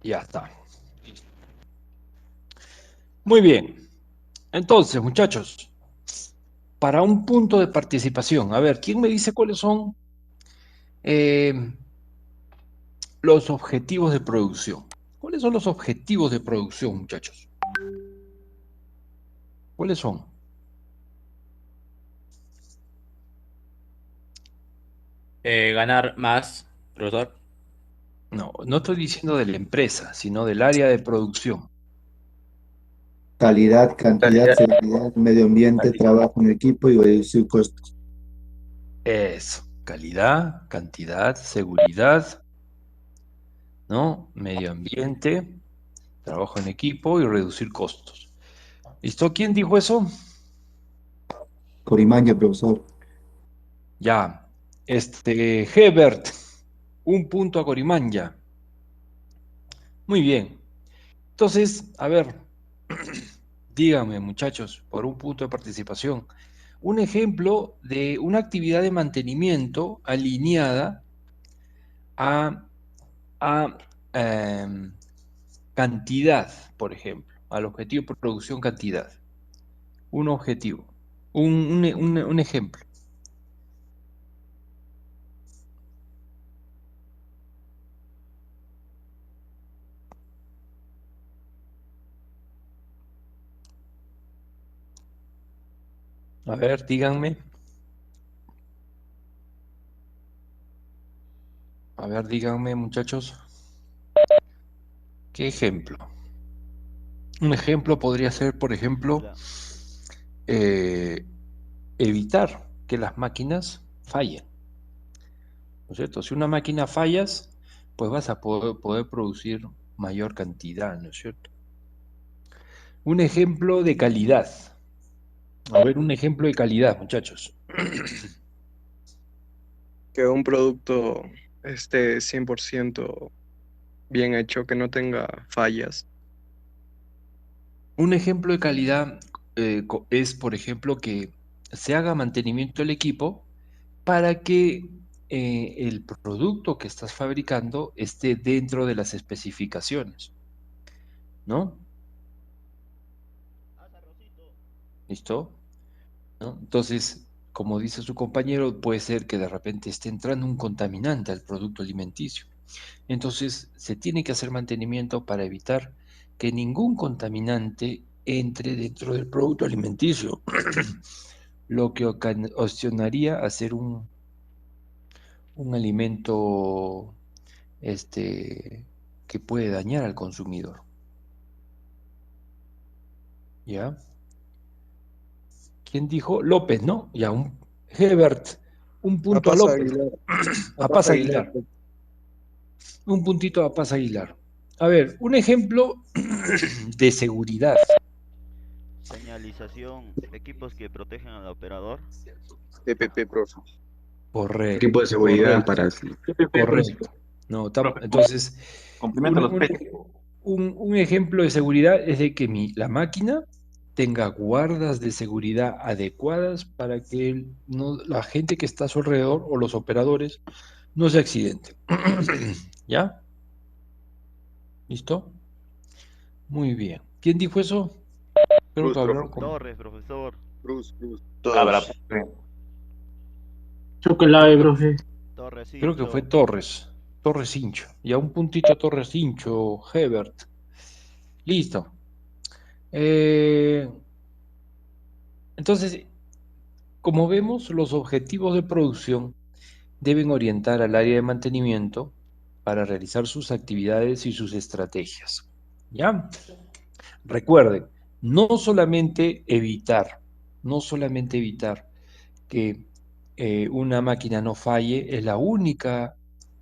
Ya está. Muy bien. Entonces, muchachos, para un punto de participación, a ver, ¿quién me dice cuáles son eh, los objetivos de producción? ¿Cuáles son los objetivos de producción, muchachos? ¿Cuáles son? Ganar más, profesor. No, no estoy diciendo de la empresa, sino del área de producción. Calidad, cantidad, Calidad. seguridad, medio ambiente, trabajo en equipo y reducir costos. Eso, calidad, cantidad, seguridad, ¿no? Medio ambiente, trabajo en equipo y reducir costos. ¿Listo? ¿Quién dijo eso? Corimanya, profesor. Ya. Hebert, un punto a Corimanya. Muy bien. Entonces, a ver, díganme, muchachos, por un punto de participación, un ejemplo de una actividad de mantenimiento alineada a, a cantidad, por ejemplo, al objetivo de producción cantidad. Un objetivo, un ejemplo. A ver, díganme. A ver, díganme, muchachos. ¿Qué ejemplo? Un ejemplo podría ser, por ejemplo, Hola. eh, evitar que las máquinas fallen, ¿no es cierto? Si una máquina fallas, pues vas a poder producir mayor cantidad, ¿no es cierto? Un ejemplo de calidad. A ver, un ejemplo de calidad, muchachos. Que un producto esté 100% bien hecho, que no tenga fallas. Un ejemplo de calidad es, por ejemplo, que se haga mantenimiento del equipo para que el producto que estás fabricando esté dentro de las especificaciones, ¿no? ¿Listo? ¿No? Entonces, como dice su compañero, puede ser que de repente esté entrando un contaminante al producto alimenticio. Entonces, se tiene que hacer mantenimiento para evitar que ningún contaminante entre dentro del producto alimenticio, lo que ocasionaría hacer un alimento que puede dañar al consumidor. ¿Ya? ¿Quién dijo? López, ¿no? Ya, Hebert, un A punto a Paz López. Aguilar, a A Paz Paz Aguilar. Aguilar. Un puntito a Paz Aguilar. A ver, un ejemplo de seguridad. Señalización, equipos que protegen al operador. PPP, profe. Correcto, Equipo de seguridad correcto, para... PPP, correcto. No, profe, entonces, complementa un, los un- P. un ejemplo de seguridad es de que la máquina tenga guardas de seguridad adecuadas para que la gente que está a su alrededor o los operadores no se accidenten. ¿Ya? ¿Listo? Muy bien. ¿Quién dijo eso? Creo Cruz, que profe. hablaron con Torres, profesor. Cruz. Abra, Todos. profe. Chocolate, profe. Torres Creo que fue Hincho. Torres Hincho. Y a un puntito Torres Hincho, Hebert. Listo. Eh, entonces, como vemos, los objetivos de producción deben orientar al área de mantenimiento para realizar sus actividades y sus estrategias. ¿Ya? Recuerden, no solamente evitar que una máquina no falle es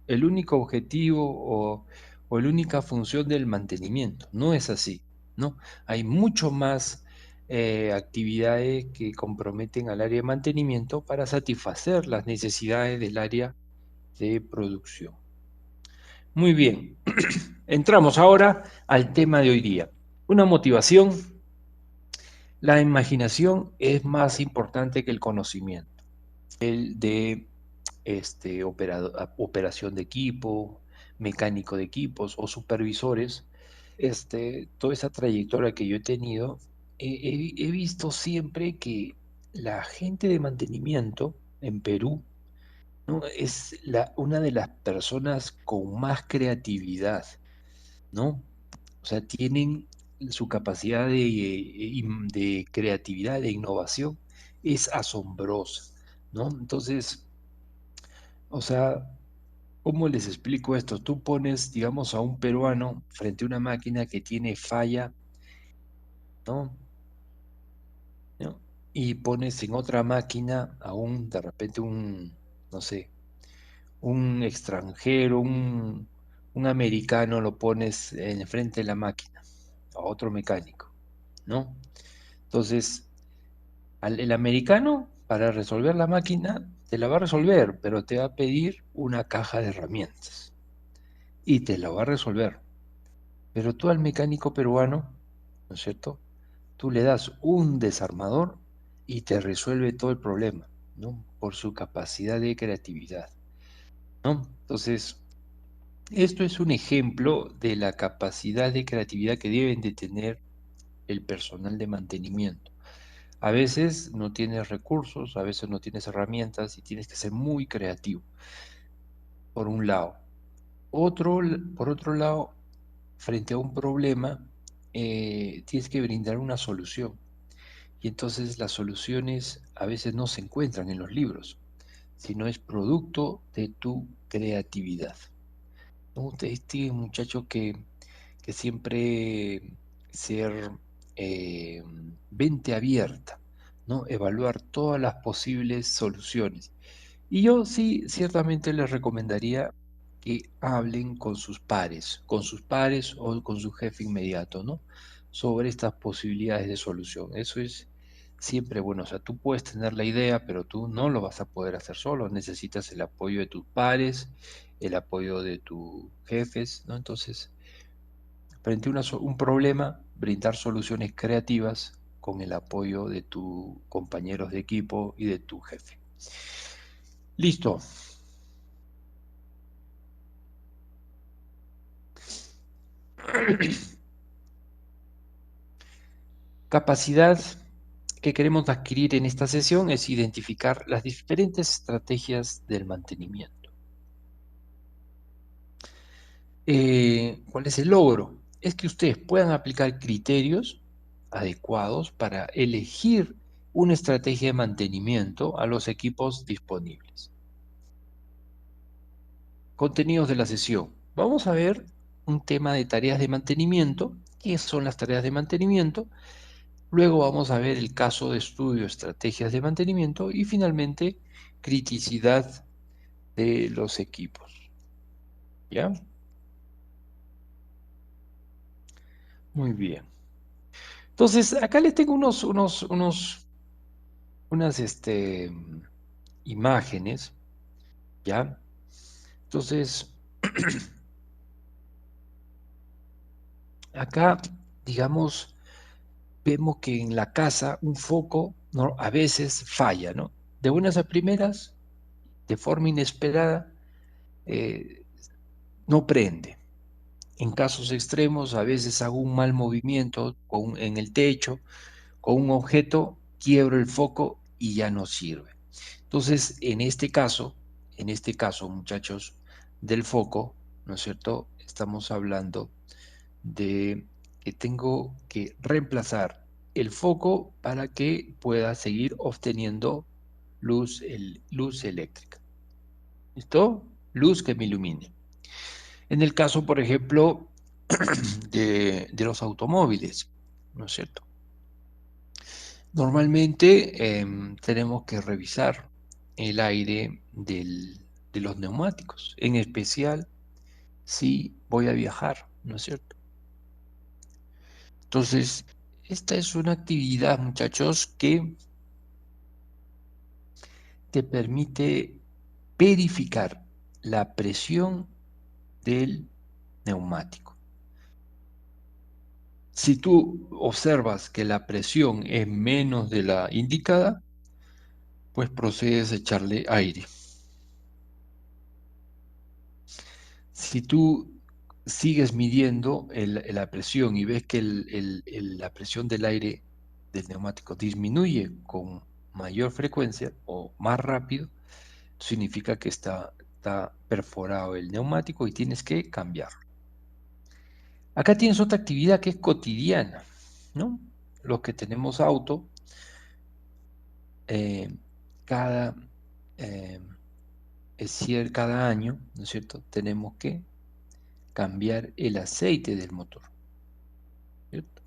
el único objetivo o la única función del mantenimiento. No es así, ¿no? Hay mucho más actividades que comprometen al área de mantenimiento para satisfacer las necesidades del área de producción. Muy bien, entramos ahora al tema de hoy día. Una motivación. La imaginación es más importante que el conocimiento. El de operación de equipo, mecánico de equipos o supervisores, toda esa trayectoria que yo he tenido, he visto siempre que la gente de mantenimiento en Perú, ¿no? Es una de las personas con más creatividad, ¿no? O sea, tienen su capacidad de creatividad, de innovación, es asombrosa, ¿no? Entonces, o sea, ¿cómo les explico esto? Tú pones, digamos, a un peruano frente a una máquina que tiene falla, ¿no? ¿No? Y pones en otra máquina a de repente no sé, un extranjero, un americano, lo pones en frente de la máquina, a otro mecánico, ¿no? Entonces, el americano, para resolver la máquina, te la va a resolver, pero te va a pedir una caja de herramientas y te la va a resolver. Pero tú al mecánico peruano, ¿no es cierto? Tú le das un desarmador y te resuelve todo el problema, ¿no? Por su capacidad de creatividad, ¿no? Entonces, esto es un ejemplo de la capacidad de creatividad que deben de tener el personal de mantenimiento. A veces no tienes recursos, a veces no tienes herramientas y tienes que ser muy creativo, por un lado. Por otro lado, frente a un problema, tienes que brindar una solución. Y entonces las soluciones a veces no se encuentran en los libros, sino es producto de tu creatividad, ¿no? Este muchacho que siempre ser mente abierta, ¿no? Evaluar todas las posibles soluciones. Y yo sí, ciertamente les recomendaría que hablen con sus pares o con su jefe inmediato, ¿no? Sobre estas posibilidades de solución. Eso es siempre bueno. O sea, tú puedes tener la idea, pero tú no lo vas a poder hacer solo. Necesitas el apoyo de tus pares, el apoyo de tus jefes, ¿no? Entonces, frente a un problema, brindar soluciones creativas con el apoyo de tus compañeros de equipo y de tu jefe. Listo. Capacidad que queremos adquirir en esta sesión es identificar las diferentes estrategias del mantenimiento. ¿Cuál es el logro? Es que ustedes puedan aplicar criterios adecuados para elegir una estrategia de mantenimiento a los equipos disponibles. Contenidos de la sesión. Vamos a ver un tema de tareas de mantenimiento. ¿Qué son las tareas de mantenimiento? Luego vamos a ver el caso de estudio, estrategias de mantenimiento y finalmente criticidad de los equipos. ¿Ya? Muy bien. Entonces, acá les tengo unas imágenes, ¿ya? Entonces, acá, digamos, vemos que en la casa un foco, ¿no? A veces falla, ¿no? De buenas a primeras, de forma inesperada, no prende. En casos extremos, a veces hago un mal movimiento en el techo, con un objeto, quiebro el foco y ya no sirve. Entonces, en este caso, muchachos, del foco, ¿no es cierto? Estamos hablando de que tengo que reemplazar el foco para que pueda seguir obteniendo luz eléctrica. ¿Listo? Luz que me ilumine. En el caso, por ejemplo, de los automóviles, ¿no es cierto? Normalmente tenemos que revisar el aire de los neumáticos, en especial si voy a viajar, ¿no es cierto? Entonces, esta es una actividad, muchachos, que te permite verificar la presión del neumático. Si tú observas que la presión es menos de la indicada, pues procedes a echarle aire. Si tú sigues midiendo la presión y ves que la presión del aire del neumático disminuye con mayor frecuencia o más rápido, significa que está perforado el neumático y tienes que cambiarlo. Acá tienes otra actividad que es cotidiana, ¿no? Los que tenemos auto, cada año, ¿no es cierto? Tenemos que cambiar el aceite del motor, ¿cierto?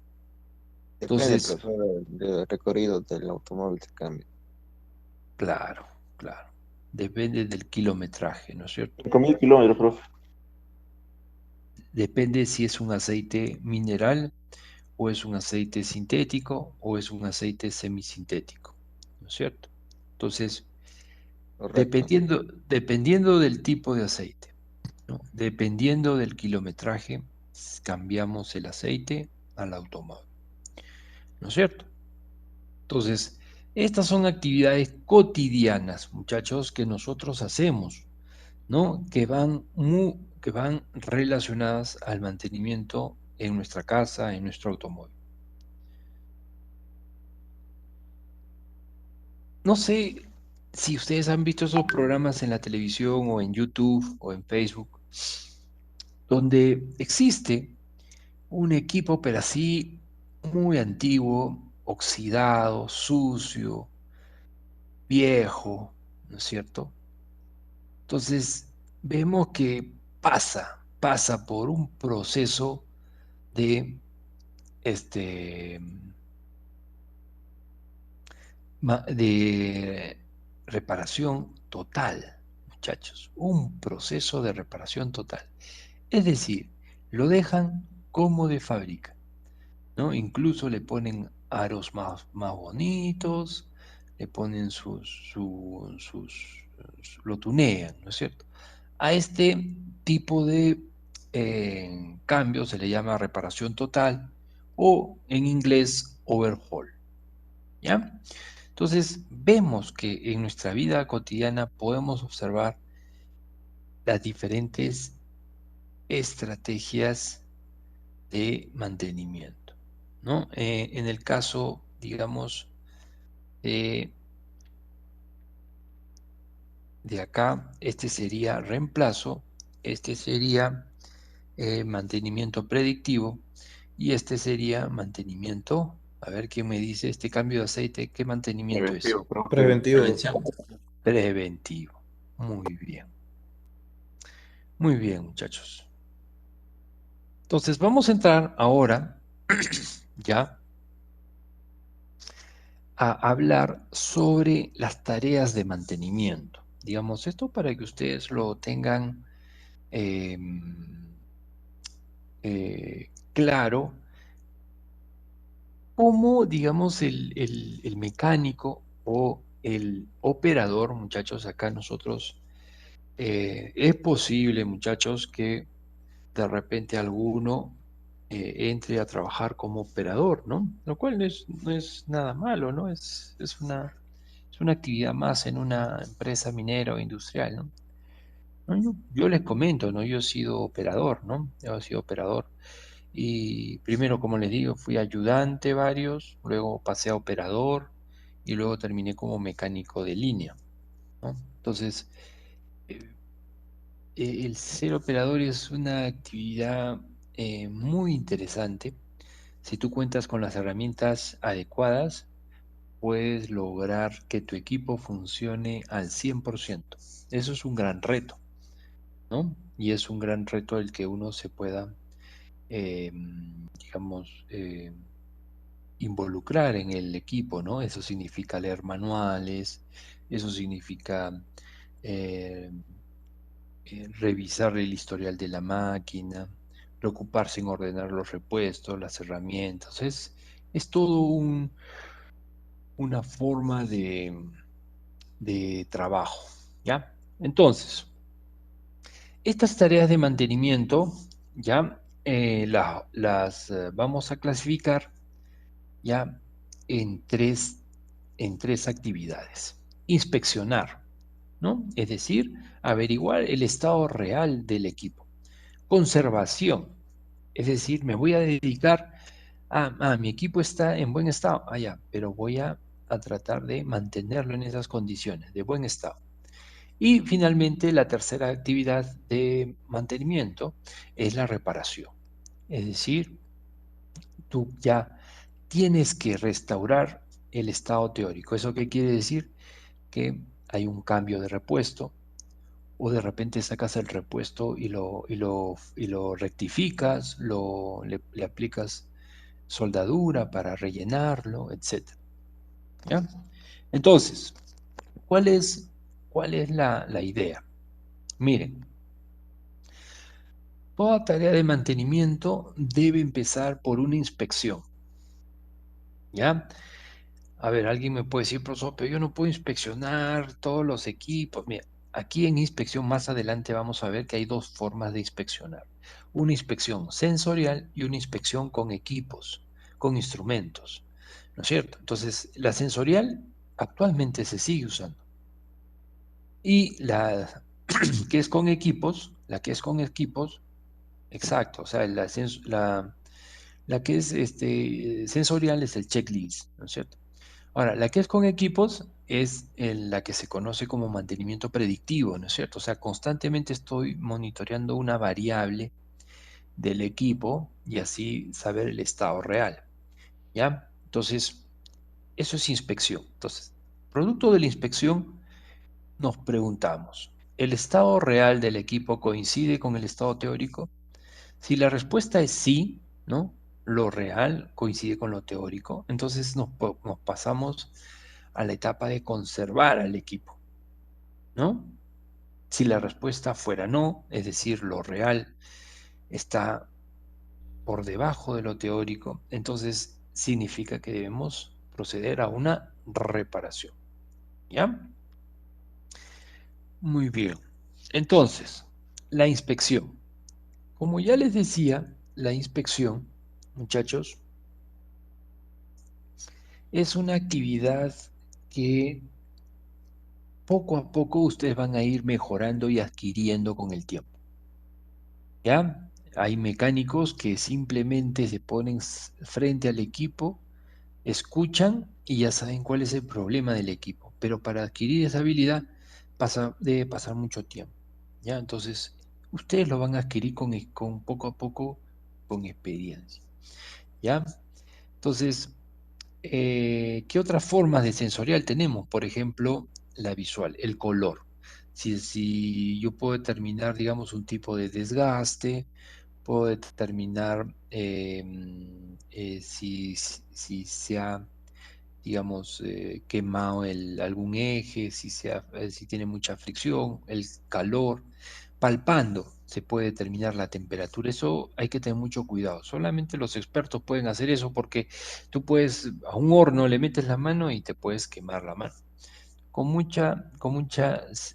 Depende, Entonces, profesor, del recorrido del automóvil se cambia. claro, depende del kilometraje, ¿no es cierto? 5.000 kilómetros, profe. Depende si es un aceite mineral o es un aceite sintético o es un aceite semisintético, ¿no es cierto? Entonces, Correcto. dependiendo del tipo de aceite, ¿no? Dependiendo del kilometraje, cambiamos el aceite al automóvil, ¿no es cierto? Entonces, estas son actividades cotidianas, muchachos, que nosotros hacemos, ¿no? Que van relacionadas al mantenimiento en nuestra casa, en nuestro automóvil. No sé si ustedes han visto esos programas en la televisión o en YouTube o en Facebook, donde existe un equipo, pero así muy antiguo, oxidado, sucio, viejo, ¿no es cierto? Entonces, vemos que pasa por un proceso de, de reparación total, muchachos, un proceso de reparación total. Es decir, lo dejan como de fábrica, ¿no? Incluso le ponen aros más bonitos, le ponen lo tunean, ¿no es cierto? A este tipo de cambio se le llama reparación total o en inglés overhaul, ¿ya? Entonces vemos que en nuestra vida cotidiana podemos observar las diferentes estrategias de mantenimiento, ¿no? En el caso, digamos, de acá, este sería reemplazo, este sería mantenimiento predictivo y este sería mantenimiento, a ver quién me dice, este cambio de aceite, ¿qué mantenimiento es? Preventivo, profe. Preventivo. Preventivo. Muy bien, muchachos. Entonces vamos a entrar ahora ya a hablar sobre las tareas de mantenimiento. Digamos, esto para que ustedes lo tengan claro, cómo, digamos, el mecánico o el operador, muchachos, acá nosotros, es posible, muchachos, que de repente alguno entre a trabajar como operador, ¿no? Lo cual no es nada malo, ¿no? Es una actividad más en una empresa minera o industrial, ¿no? ¿No? Yo les comento, ¿no? Yo he sido operador, ¿no? Yo he sido operador. Y primero, como les digo, fui ayudante varios, luego pasé a operador y luego terminé como mecánico de línea, ¿no? Entonces, el ser operador es una actividad muy interesante. Si tú cuentas con las herramientas adecuadas, puedes lograr que tu equipo funcione al 100%. Eso es un gran reto, ¿no? Y es un gran reto el que uno se pueda, digamos, involucrar en el equipo, ¿no? Eso significa leer manuales, eso significa eh, revisar el historial de la máquina, preocuparse en ordenar los repuestos, las herramientas. Es todo una forma de trabajo, ¿ya? Entonces, estas tareas de mantenimiento, ¿ya? Las vamos a clasificar, ¿ya? En tres actividades. Inspeccionar, ¿no? Es decir, averiguar el estado real del equipo. conservación. Es decir, me voy a dedicar mi equipo está en buen estado, ya, pero voy a tratar de mantenerlo en esas condiciones, de buen estado. Y finalmente, la tercera actividad de mantenimiento es la reparación. Es decir, tú ya tienes que restaurar el estado teórico. ¿Eso qué quiere decir? Que hay un cambio de repuesto, o de repente sacas el repuesto y lo rectificas, le aplicas soldadura para rellenarlo, etc. ¿Ya? Entonces, ¿cuál es la idea? Miren, toda tarea de mantenimiento debe empezar por una inspección. ¿Ya? A ver, alguien me puede decir, profesor, pero yo no puedo inspeccionar todos los equipos. Mira, aquí en inspección más adelante vamos a ver que hay dos formas de inspeccionar. Una inspección sensorial y una inspección con equipos, con instrumentos. ¿No es cierto? Entonces, la sensorial actualmente se sigue usando. Y la que es con equipos, exacto, o sea, la que es sensorial es el checklist, ¿no es cierto? Ahora, la que es con equipos es la que se conoce como mantenimiento predictivo, ¿no es cierto? O sea, constantemente estoy monitoreando una variable del equipo y así saber el estado real, ¿ya? Entonces, eso es inspección. Entonces, producto de la inspección, nos preguntamos, ¿el estado real del equipo coincide con el estado teórico? Si la respuesta es sí, ¿no? Lo real coincide con lo teórico, entonces nos pasamos a la etapa de conservar al equipo, ¿no? Si la respuesta fuera no, es decir, lo real está por debajo de lo teórico, entonces significa que debemos proceder a una reparación, ¿ya? Muy bien. Entonces, la inspección. Como ya les decía, la inspección, muchachos, es una actividad que poco a poco ustedes van a ir mejorando y adquiriendo con el tiempo. ¿Ya? Hay mecánicos que simplemente se ponen frente al equipo, escuchan y ya saben cuál es el problema del equipo. Pero para adquirir esa habilidad debe pasar mucho tiempo. ¿Ya? Entonces, ustedes lo van a adquirir con poco a poco, con experiencia. ¿Ya? Entonces, ¿qué otras formas de sensorial tenemos? Por ejemplo, la visual, el color. Si yo puedo determinar, digamos, un tipo de desgaste, puedo determinar si se ha, digamos, quemado algún eje, si tiene mucha fricción, el calor. Palpando se puede determinar la temperatura. Eso hay que tener mucho cuidado. Solamente los expertos pueden hacer eso porque tú puedes, a un horno le metes la mano y te puedes quemar la mano. Con mucha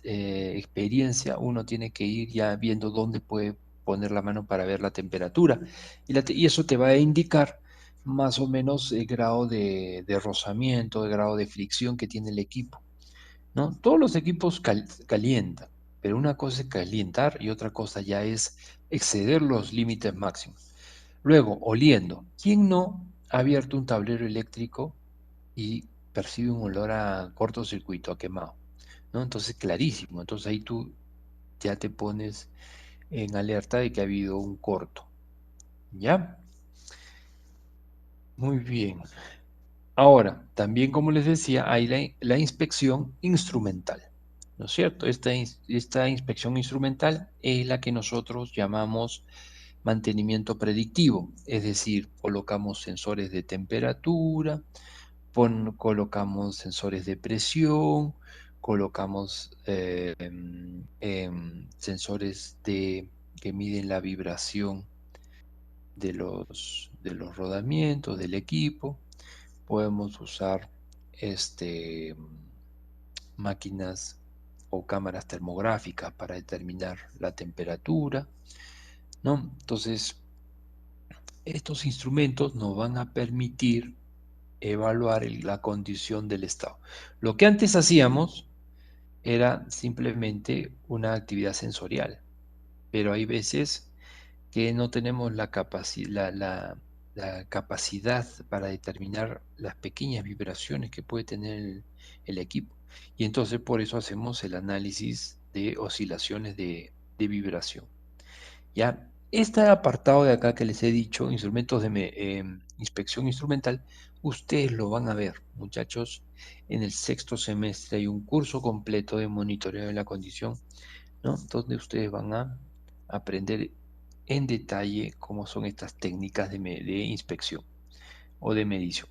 experiencia uno tiene que ir ya viendo dónde puede poner la mano para ver la temperatura. Y eso te va a indicar más o menos el grado de rozamiento, el grado de fricción que tiene el equipo, ¿no? Todos los equipos calientan, pero una cosa es calientar y otra cosa ya es exceder los límites máximos. Luego, oliendo. ¿Quién no ha abierto un tablero eléctrico y percibe un olor a cortocircuito, a quemado? ¿No? Entonces, clarísimo. Entonces ahí tú ya te pones en alerta de que ha habido un corto. ¿Ya? Muy bien. Ahora, también como les decía, hay la inspección instrumental, ¿no es cierto? Esta inspección instrumental es la que nosotros llamamos mantenimiento predictivo, es decir, colocamos sensores de temperatura, colocamos sensores de presión, colocamos sensores que miden la vibración de los rodamientos del equipo. Podemos usar máquinas o cámaras termográficas para determinar la temperatura, ¿no? Entonces, estos instrumentos nos van a permitir evaluar la condición del estado. Lo que antes hacíamos era simplemente una actividad sensorial, pero hay veces que no tenemos la capacidad para determinar las pequeñas vibraciones que puede tener el equipo. Y entonces por eso hacemos el análisis de oscilaciones de vibración. ¿Ya? Este apartado de acá que les he dicho, instrumentos de inspección instrumental, ustedes lo van a ver, muchachos, en el 6º semestre hay un curso completo de monitoreo de la condición, ¿no? Donde ustedes van a aprender en detalle cómo son estas técnicas de inspección o de medición.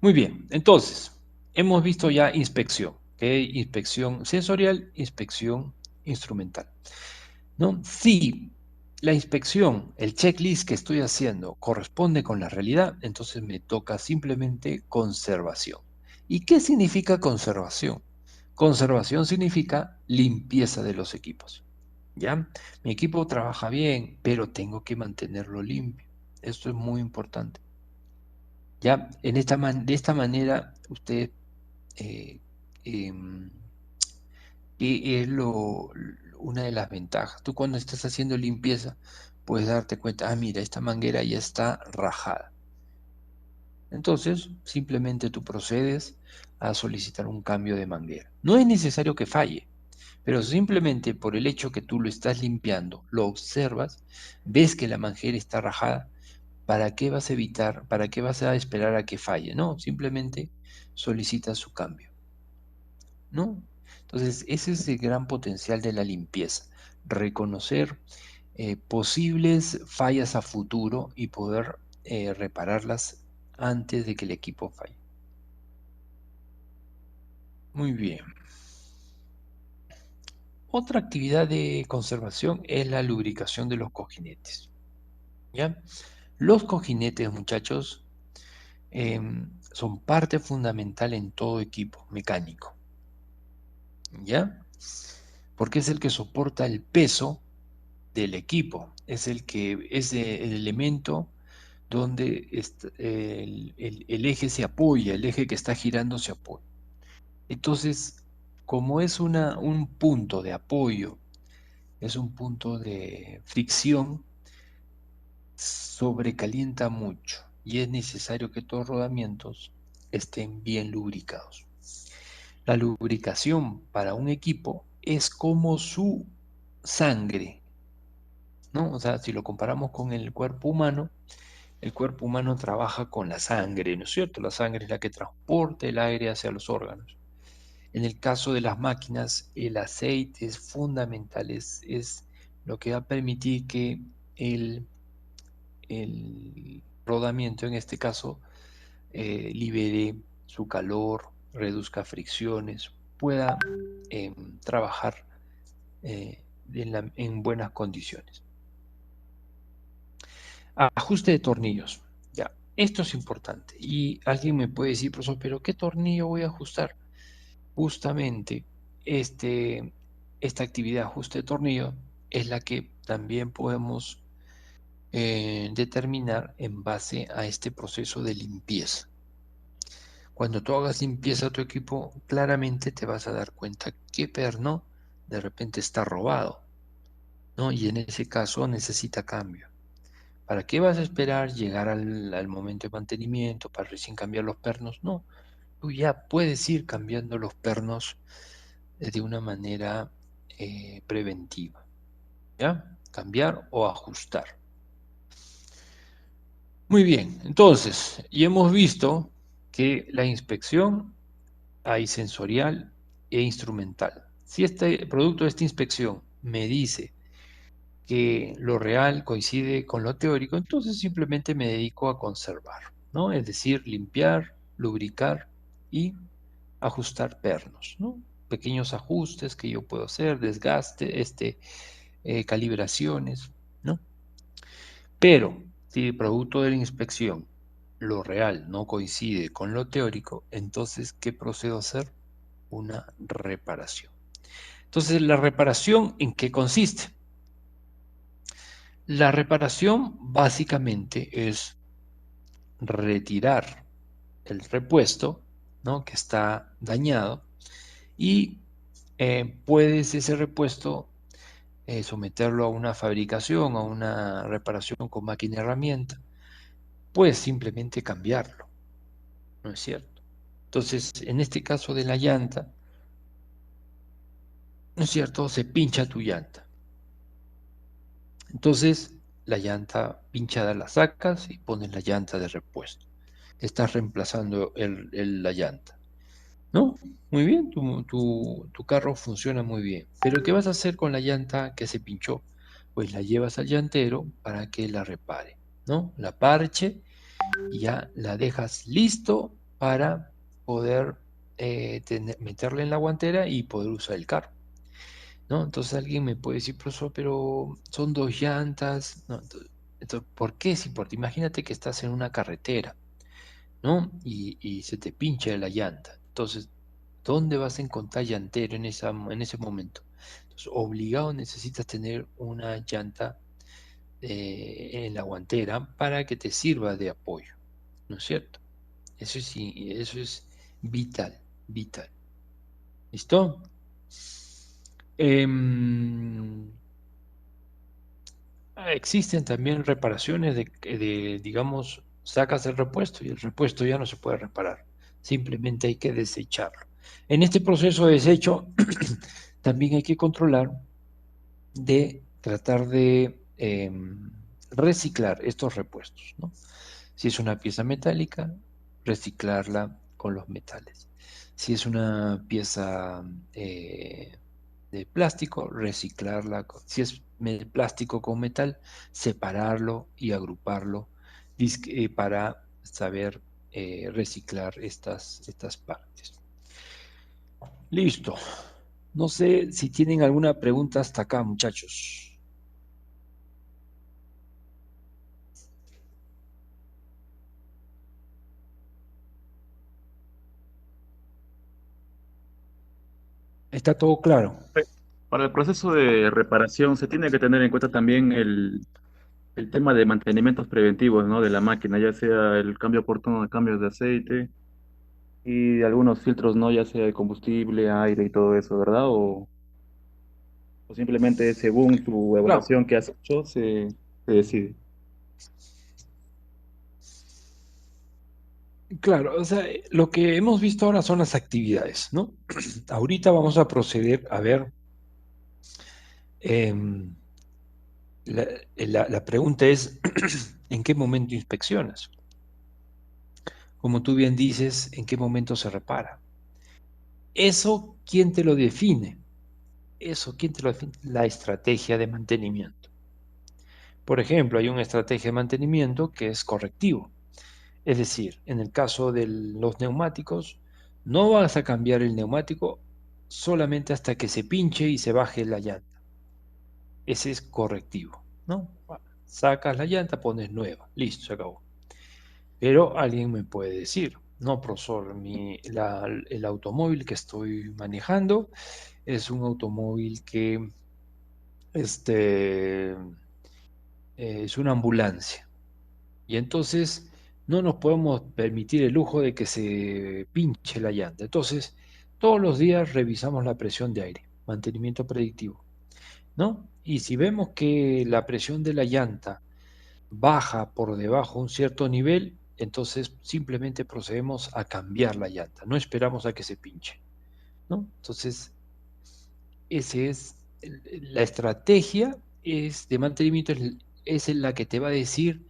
Muy bien, entonces, hemos visto ya inspección, ¿ok? Inspección sensorial, inspección instrumental, ¿no? Si la inspección, el checklist que estoy haciendo corresponde con la realidad, entonces me toca simplemente conservación. ¿Y qué significa conservación? Conservación significa limpieza de los equipos. ¿Ya? Mi equipo trabaja bien, pero tengo que mantenerlo limpio. Esto es muy importante. ¿Ya? De esta manera, usted, ¿qué es una de las ventajas? Tú cuando estás haciendo limpieza, puedes darte cuenta, mira, esta manguera ya está rajada. Entonces, simplemente tú procedes a solicitar un cambio de manguera. No es necesario que falle, pero simplemente por el hecho que tú lo estás limpiando, lo observas, ves que la manguera está rajada, ¿para qué vas a evitar, para qué vas a esperar a que falle? No, simplemente solicitas su cambio, ¿no? Entonces, ese es el gran potencial de la limpieza, reconocer posibles fallas a futuro y poder repararlas antes de que el equipo falle. Muy bien. Otra actividad de conservación es la lubricación de los cojinetes. ¿Ya? Los cojinetes, muchachos, son parte fundamental en todo equipo mecánico. ¿Ya? Porque es el que soporta el peso del equipo. Es el elemento donde el eje se apoya, el eje que está girando se apoya. Entonces, como es un punto de apoyo, es un punto de fricción, sobrecalienta mucho y es necesario que todos los rodamientos estén bien lubricados. La lubricación para un equipo es como su sangre, ¿no? O sea, si lo comparamos con el cuerpo humano trabaja con la sangre, ¿no es cierto? La sangre es la que transporta el aire hacia los órganos. En el caso de las máquinas, el aceite es fundamental, es lo que va a permitir que el rodamiento, en este caso, libere su calor, reduzca fricciones, pueda trabajar en buenas condiciones. Ajuste de tornillos. Ya, esto es importante. Y alguien me puede decir, profesor, ¿pero qué tornillo voy a ajustar? Justamente esta actividad de ajuste de tornillo es la que también podemos determinar en base a este proceso de limpieza. Cuando tú hagas limpieza a tu equipo, claramente te vas a dar cuenta qué perno de repente está robado, ¿no? Y en ese caso necesita cambio. ¿Para qué vas a esperar llegar al momento de mantenimiento para recién cambiar los pernos? No, tú ya puedes ir cambiando los pernos de una manera preventiva, ¿ya? Cambiar o ajustar. Muy bien, entonces, y hemos visto que la inspección hay sensorial e instrumental. Si este producto de esta inspección me dice que lo real coincide con lo teórico, entonces simplemente me dedico a conservar, ¿no? Es decir, limpiar, lubricar y ajustar pernos, ¿no? Pequeños ajustes que yo puedo hacer, desgaste, calibraciones, ¿no? Pero si el producto de la inspección, lo real, no coincide con lo teórico, entonces, ¿qué procedo a hacer? Una reparación. Entonces, ¿la reparación en qué consiste? La reparación básicamente es retirar el repuesto, ¿no?, que está dañado y puedes ese repuesto someterlo a una fabricación, a una reparación con máquina herramienta, puedes simplemente cambiarlo, ¿no es cierto? Entonces, en este caso de la llanta, ¿no es cierto? Se pincha tu llanta. Entonces, la llanta pinchada la sacas y pones la llanta de repuesto. Estás reemplazando la llanta, ¿no? Muy bien, tu carro funciona muy bien. Pero ¿qué vas a hacer con la llanta que se pinchó? Pues la llevas al llantero para que la repare, ¿no? La parche y ya la dejas listo para poder meterla en la guantera y poder usar el carro, ¿no? Entonces alguien me puede decir, profesor, pero son dos llantas, ¿no? Entonces, ¿por qué? Si imagínate que estás en una carretera, ¿no? Y se te pincha la llanta. Entonces, ¿dónde vas a encontrar llantero en ese momento? Entonces, obligado necesitas tener una llanta en la guantera para que te sirva de apoyo, ¿no es cierto? Eso es vital, vital. ¿Listo? Em, Existen también reparaciones digamos, sacas el repuesto y el repuesto ya no se puede reparar. Simplemente hay que desecharlo. En este proceso de desecho también hay que controlar de tratar de reciclar estos repuestos, ¿no? Si es una pieza metálica, reciclarla con los metales. Si es una pieza de plástico, reciclarla. Si es plástico con metal, separarlo y agruparlo para saber reciclar estas partes. Listo. No sé si tienen alguna pregunta hasta acá, muchachos. ¿Está todo claro? Para el proceso de reparación se tiene que tener en cuenta también el tema de mantenimientos preventivos, ¿no? De la máquina, ya sea el cambio oportuno de cambios de aceite y algunos filtros, ¿no? Ya sea de combustible, aire y todo eso, ¿verdad? O simplemente según tu Claro, evaluación que has hecho se decide. claro. O sea, lo que hemos visto ahora son las actividades, ¿no? Ahorita vamos a proceder a ver. em, la pregunta es, ¿en qué momento inspeccionas? Como tú bien dices, ¿en qué momento se repara? Eso, ¿quién te lo define? Eso, ¿quién te lo define? La estrategia de mantenimiento. Por ejemplo, hay una estrategia de mantenimiento que es correctivo. Es decir, en el caso de los neumáticos, no vas a cambiar el neumático solamente hasta que se pinche y se baje la llanta. Ese es correctivo, ¿no? Sacas la llanta, pones nueva, listo, se acabó. Pero alguien me puede decir, no, profesor, el automóvil que estoy manejando es un automóvil que este, es una ambulancia. Y entonces no nos podemos permitir el lujo de que se pinche la llanta. Entonces, todos los días revisamos la presión de aire, mantenimiento predictivo, ¿no? Y si vemos que la presión de la llanta baja por debajo de un cierto nivel, entonces simplemente procedemos a cambiar la llanta, no esperamos a que se pinche, ¿no? Entonces, ese es la estrategia de mantenimiento, es la que te va a decir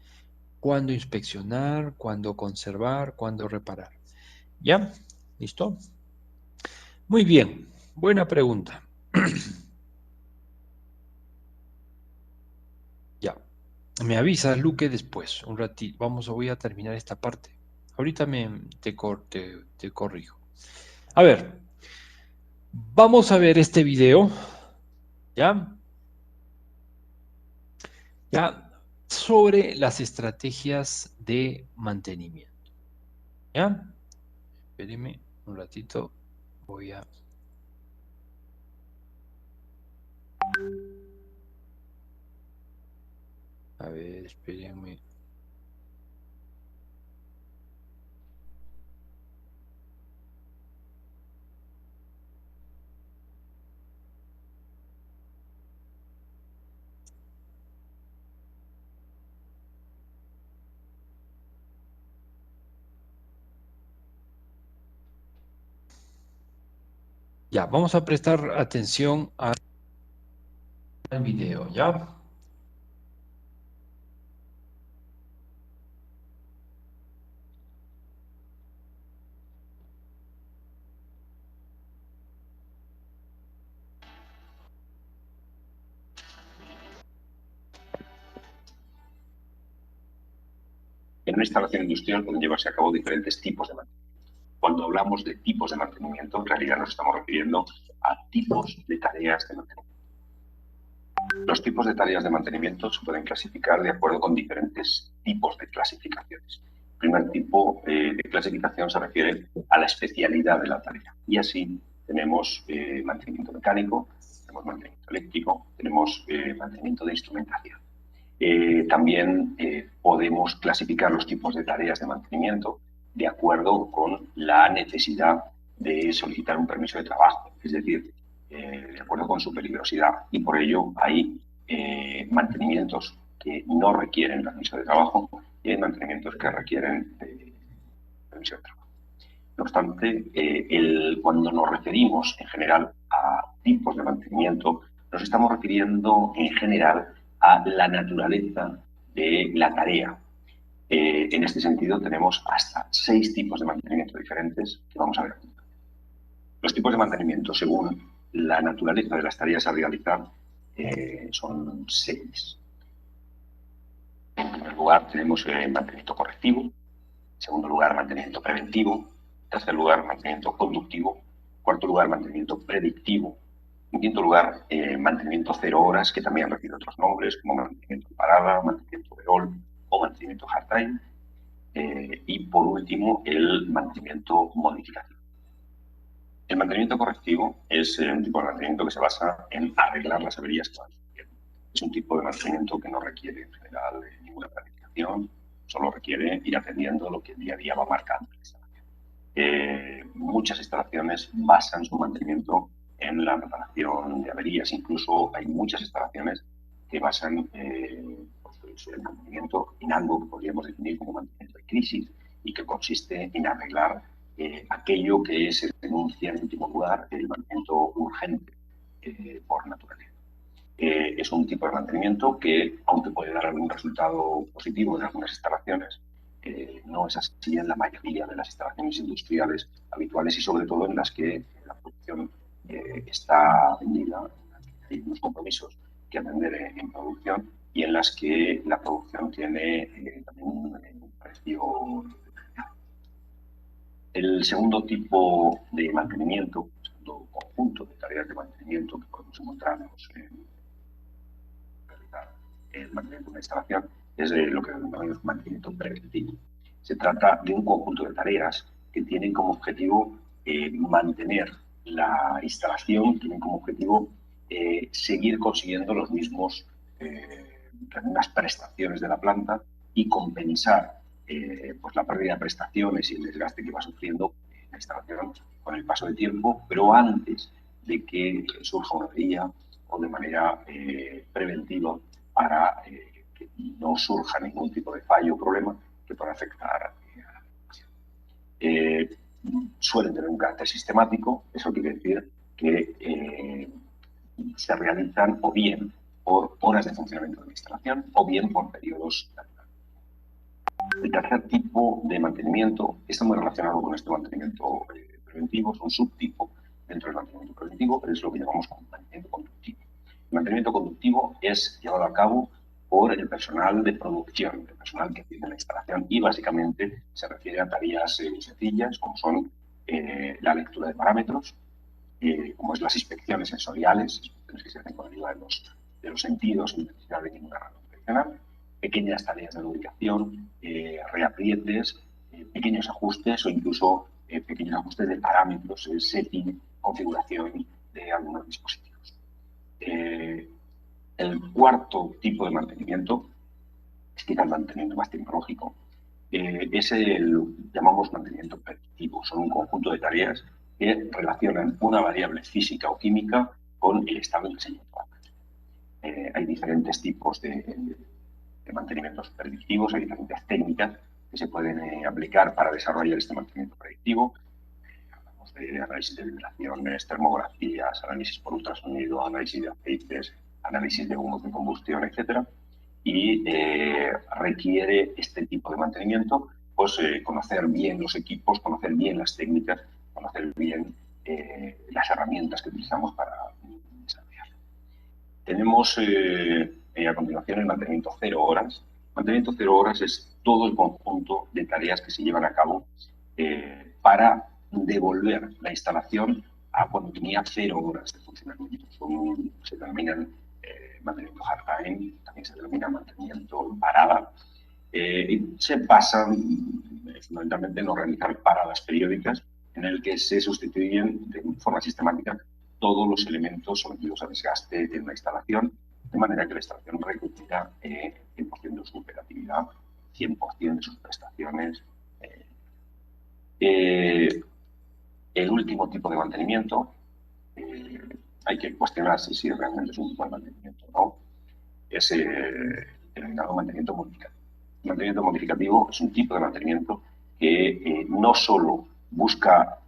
cuándo inspeccionar, cuándo conservar, cuándo reparar. ¿Ya? ¿Listo? Muy bien, buena pregunta. Ya. Me avisas, Luque, después, un ratito. Voy a terminar esta parte. Ahorita te corrijo. A ver, vamos a ver este video, ¿ya? Ya, sobre las estrategias de mantenimiento. ¿Ya? Espérenme un ratito. Voy a... A ver, espérenme. Ya, vamos a prestar atención al video, ¿ya? En una instalación industrial pueden llevarse a cabo diferentes tipos de mantenimiento. Cuando hablamos de tipos de mantenimiento, en realidad nos estamos refiriendo a tipos de tareas de mantenimiento. Los tipos de tareas de mantenimiento se pueden clasificar de acuerdo con diferentes tipos de clasificaciones. El primer tipo de clasificación se refiere a la especialidad de la tarea. Y así tenemos mantenimiento mecánico, tenemos mantenimiento eléctrico, tenemos mantenimiento de instrumentación. También podemos clasificar los tipos de tareas de mantenimiento de acuerdo con la necesidad de solicitar un permiso de trabajo, es decir, de acuerdo con su peligrosidad. Y por ello hay mantenimientos que no requieren permiso de trabajo y hay mantenimientos que requieren permiso de trabajo. No obstante, cuando nos referimos en general a tipos de mantenimiento, nos estamos refiriendo en general a la naturaleza de la tarea. En este sentido, tenemos hasta 6 tipos de mantenimiento diferentes que vamos a ver. Los tipos de mantenimiento, según la naturaleza de las tareas a realizar, son 6. En primer lugar, tenemos mantenimiento correctivo. En segundo lugar, mantenimiento preventivo. En tercer lugar, mantenimiento conductivo. En cuarto lugar, mantenimiento predictivo. En quinto lugar, mantenimiento 0 horas, que también recibe otros nombres, como mantenimiento en parada, mantenimiento overall o mantenimiento hard time. Y por último, el mantenimiento modificativo. El mantenimiento correctivo es un tipo de mantenimiento que se basa en arreglar las averías que van surgiendo. Es un tipo de mantenimiento que no requiere en general ninguna planificación, solo requiere ir atendiendo lo que el día a día va marcando la instalación. Muchas instalaciones basan su mantenimiento en la reparación de averías. Incluso hay muchas instalaciones que basan el mantenimiento en algo que podríamos definir como mantenimiento de crisis y que consiste en arreglar aquello que se denuncia en último lugar el mantenimiento urgente por naturaleza. Es un tipo de mantenimiento que, aunque puede dar algún resultado positivo en algunas instalaciones, no es así en la mayoría de las instalaciones industriales habituales y sobre todo en las que la producción está vendida, hay unos compromisos que atender en producción y en las que la producción tiene también un precio determinado. El segundo tipo de mantenimiento, el segundo conjunto de tareas de mantenimiento que podemos encontrarnos en realizar el mantenimiento de una instalación es lo que denominamos mantenimiento preventivo. Se trata de un conjunto de tareas que tienen como objetivo mantener la instalación, tienen como objetivo seguir consiguiendo las mismas prestaciones de la planta y compensar pues la pérdida de prestaciones y el desgaste que va sufriendo la instalación con el paso del tiempo, pero antes de que surja una avería o de manera preventiva para que no surja ningún tipo de fallo o problema que pueda afectar a la instalación. Suelen tener un carácter sistemático, eso quiere decir que se realizan o bien por horas de funcionamiento de la instalación o bien por periodos naturales. El tercer tipo de mantenimiento está muy relacionado con este mantenimiento preventivo, es un subtipo dentro del mantenimiento preventivo, pero es lo que llamamos mantenimiento conductivo. El mantenimiento conductivo es llevado a cabo por el personal de producción, el personal que tiene la instalación y básicamente se refiere a tareas sencillas como son la lectura de parámetros, como es las inspecciones sensoriales, inspecciones que se hacen con ayuda de los sentidos sin necesidad de ninguna herramienta tradicional, pequeñas tareas de lubricación, reaprietes, pequeños ajustes o incluso pequeños ajustes de parámetros, setting, configuración de algunos dispositivos. El cuarto tipo de mantenimiento es quizá el mantenimiento más tecnológico. Es el llamamos mantenimiento predictivo. Son un conjunto de tareas que relacionan una variable física o química con el estado del diseño de la máquina. Hay diferentes tipos de mantenimientos predictivos, hay diferentes técnicas que se pueden aplicar para desarrollar este mantenimiento predictivo. Hablamos hablamos de análisis de vibraciones, termografías, análisis por ultrasonido, análisis de aceites, análisis de humos de combustión, etcétera, y requiere este tipo de mantenimiento, pues conocer bien los equipos, conocer bien las técnicas, conocer bien las herramientas que utilizamos para desarrollar. Tenemos a continuación el mantenimiento 0 horas. Mantenimiento 0 horas es todo el conjunto de tareas que se llevan a cabo para devolver la instalación a cuando tenía 0 horas de funcionamiento. Se denominan mantenimiento hard time, también se denomina mantenimiento en parada. Y se basan fundamentalmente en organizar paradas periódicas en el que se sustituyen de forma sistemática todos los elementos sometidos a desgaste en la instalación, de manera que la instalación recupera 100% de su operatividad, 100% de sus prestaciones. El último tipo de mantenimiento, hay que cuestionarse si realmente es un tipo de mantenimiento o no, es denominado mantenimiento modificativo. El mantenimiento modificativo es un tipo de mantenimiento que no solo busca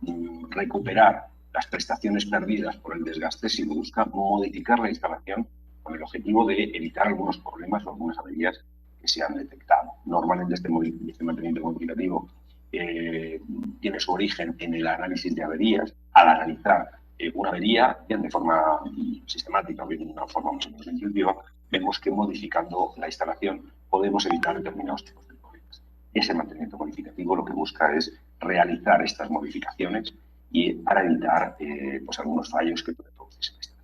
recuperar las prestaciones perdidas por el desgaste, sino busca modificar la instalación con el objetivo de evitar algunos problemas o algunas averías que se han detectado. Normalmente este mantenimiento modificativo tiene su origen en el análisis de averías. Al analizar una avería, bien de forma sistemática o bien de una forma menos intuitiva, vemos que modificando la instalación podemos evitar determinados tipos de problemas. Ese mantenimiento modificativo lo que busca es realizar estas modificaciones y para evitar pues algunos fallos que puede producirse en la instalación.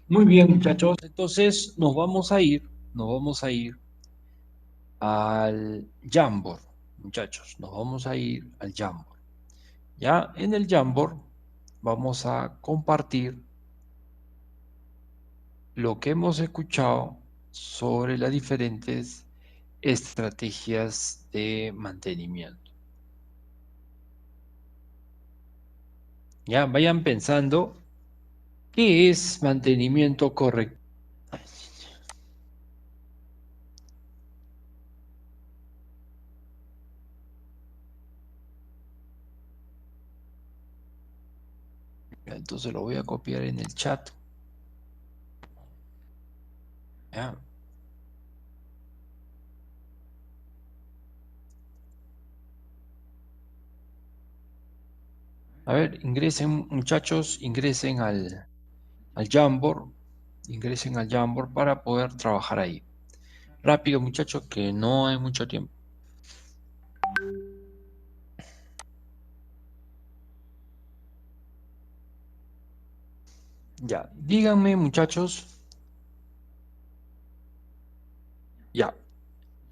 Muy bien, muchachos. Entonces nos vamos a ir al Jamboard, muchachos. Nos vamos a ir al Jamboard. Ya en el Jamboard vamos a compartir lo que hemos escuchado sobre las diferentes estrategias de mantenimiento. Ya vayan pensando qué es mantenimiento correcto. Entonces lo voy a copiar en el chat. Ya. A ver, ingresen, muchachos, ingresen al Jamboard. Ingresen al Jamboard para poder trabajar ahí. Rápido, muchachos, que no hay mucho tiempo. Ya, díganme, muchachos. Ya.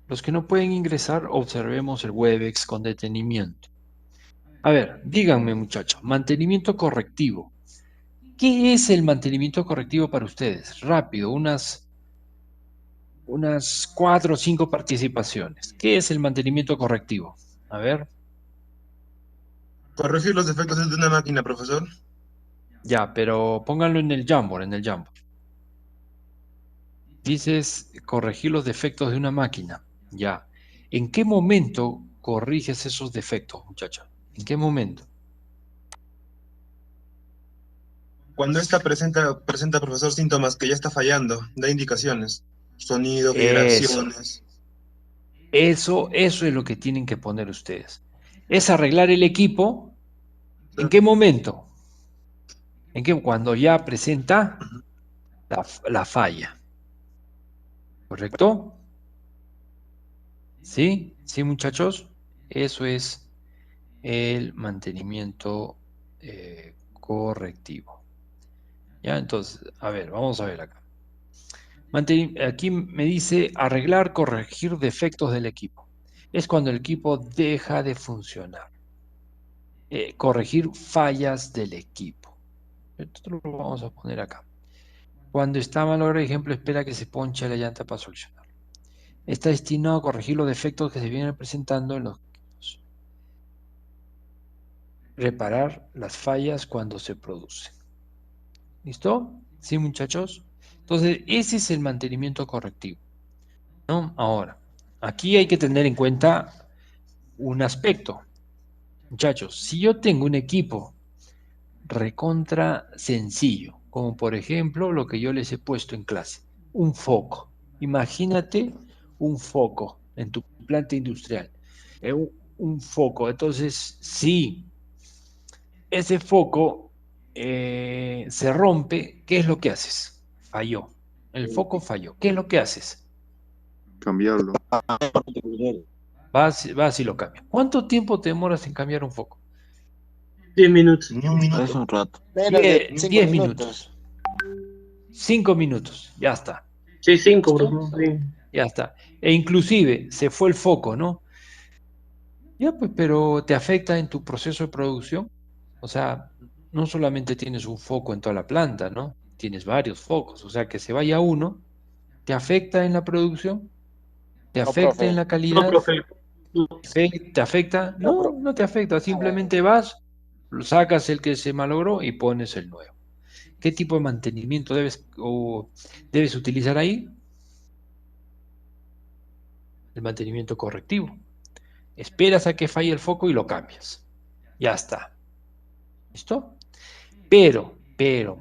Los que no pueden ingresar, observemos el Webex con detenimiento. A ver, díganme, muchachos, mantenimiento correctivo. ¿Qué es el mantenimiento correctivo para ustedes? Rápido, unas 4 o 5 participaciones. ¿Qué es el mantenimiento correctivo? A ver. Corregir los defectos de una máquina, profesor. Ya, pero pónganlo en el Jamboard, Dices corregir los defectos de una máquina. Ya. ¿En qué momento corriges esos defectos, muchacha? ¿En qué momento? Cuando esta presenta, profesor, síntomas que ya está fallando, da indicaciones. Sonido, vibraciones. Eso es lo que tienen que poner ustedes. Es arreglar el equipo. ¿En qué momento? Cuando ya presenta la falla. ¿Correcto? ¿Sí? ¿Sí, muchachos? Eso es el mantenimiento correctivo. Ya, entonces, a ver, vamos a ver acá. Aquí me dice arreglar, corregir defectos del equipo. Es cuando el equipo deja de funcionar. Corregir fallas del equipo. Esto lo vamos a poner acá. Cuando está mal, por ejemplo, espera que se ponche la llanta para solucionarlo. Está destinado a corregir los defectos que se vienen presentando en los equipos. Reparar las fallas cuando se producen. ¿Listo? ¿Sí, muchachos? Entonces, ese es el mantenimiento correctivo, ¿no? Ahora, aquí hay que tener en cuenta un aspecto. Muchachos, si yo tengo un equipo recontra sencillo, como por ejemplo lo que yo les he puesto en clase, un foco. Imagínate un foco en tu planta industrial, un foco. Entonces, si ese foco se rompe, ¿qué es lo que haces? Falló. El foco falló. ¿Qué es lo que haces? Cambiarlo. Vas y lo cambias. ¿Cuánto tiempo te demoras en cambiar un foco? 10 minutos. Ni un Es minuto. un rato. Menos de 5 10 minutos. minutos. 5 minutos. Ya está. Sí, 5, ¿Listo? por favor. Sí. Ya está. E inclusive se fue el foco, ¿no? Ya, pues, pero te afecta en tu proceso de producción. O sea, no solamente tienes un foco en toda la planta, ¿no? Tienes varios focos. O sea, que se vaya uno, ¿te afecta en la producción? ¿Te No, afecta profe. en la No, calidad? profe. No. ¿Te afecta? No, No, no te afecta. Simplemente vas, lo sacas el que se malogró y pones el nuevo. ¿Qué tipo de mantenimiento debes utilizar ahí? El mantenimiento correctivo. Esperas a que falle el foco y lo cambias. Ya está. ¿Listo? Pero,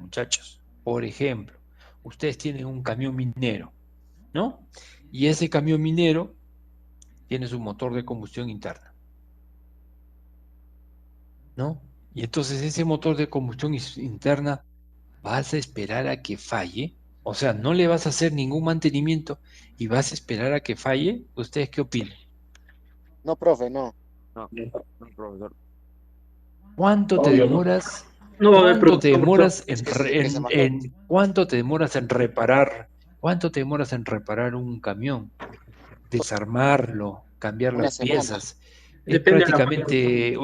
muchachos, por ejemplo, ustedes tienen un camión minero, ¿no? Y ese camión minero tiene su motor de combustión interna, ¿no? Y entonces ese motor de combustión interna vas a esperar a que falle, o sea, no le vas a hacer ningún mantenimiento y vas a esperar a que falle. ¿Ustedes qué opinan? No, profe, no. No, profesor. ¿Cuánto te Obvio, ¿no? demoras? No va a haber ¿Cuánto te producción, demoras Es que sí, que se malogró. cuánto te demoras en reparar? ¿Cuánto te demoras en reparar un camión? Desarmarlo, cambiar Una las semana. piezas. Es Depende de la prácticamente,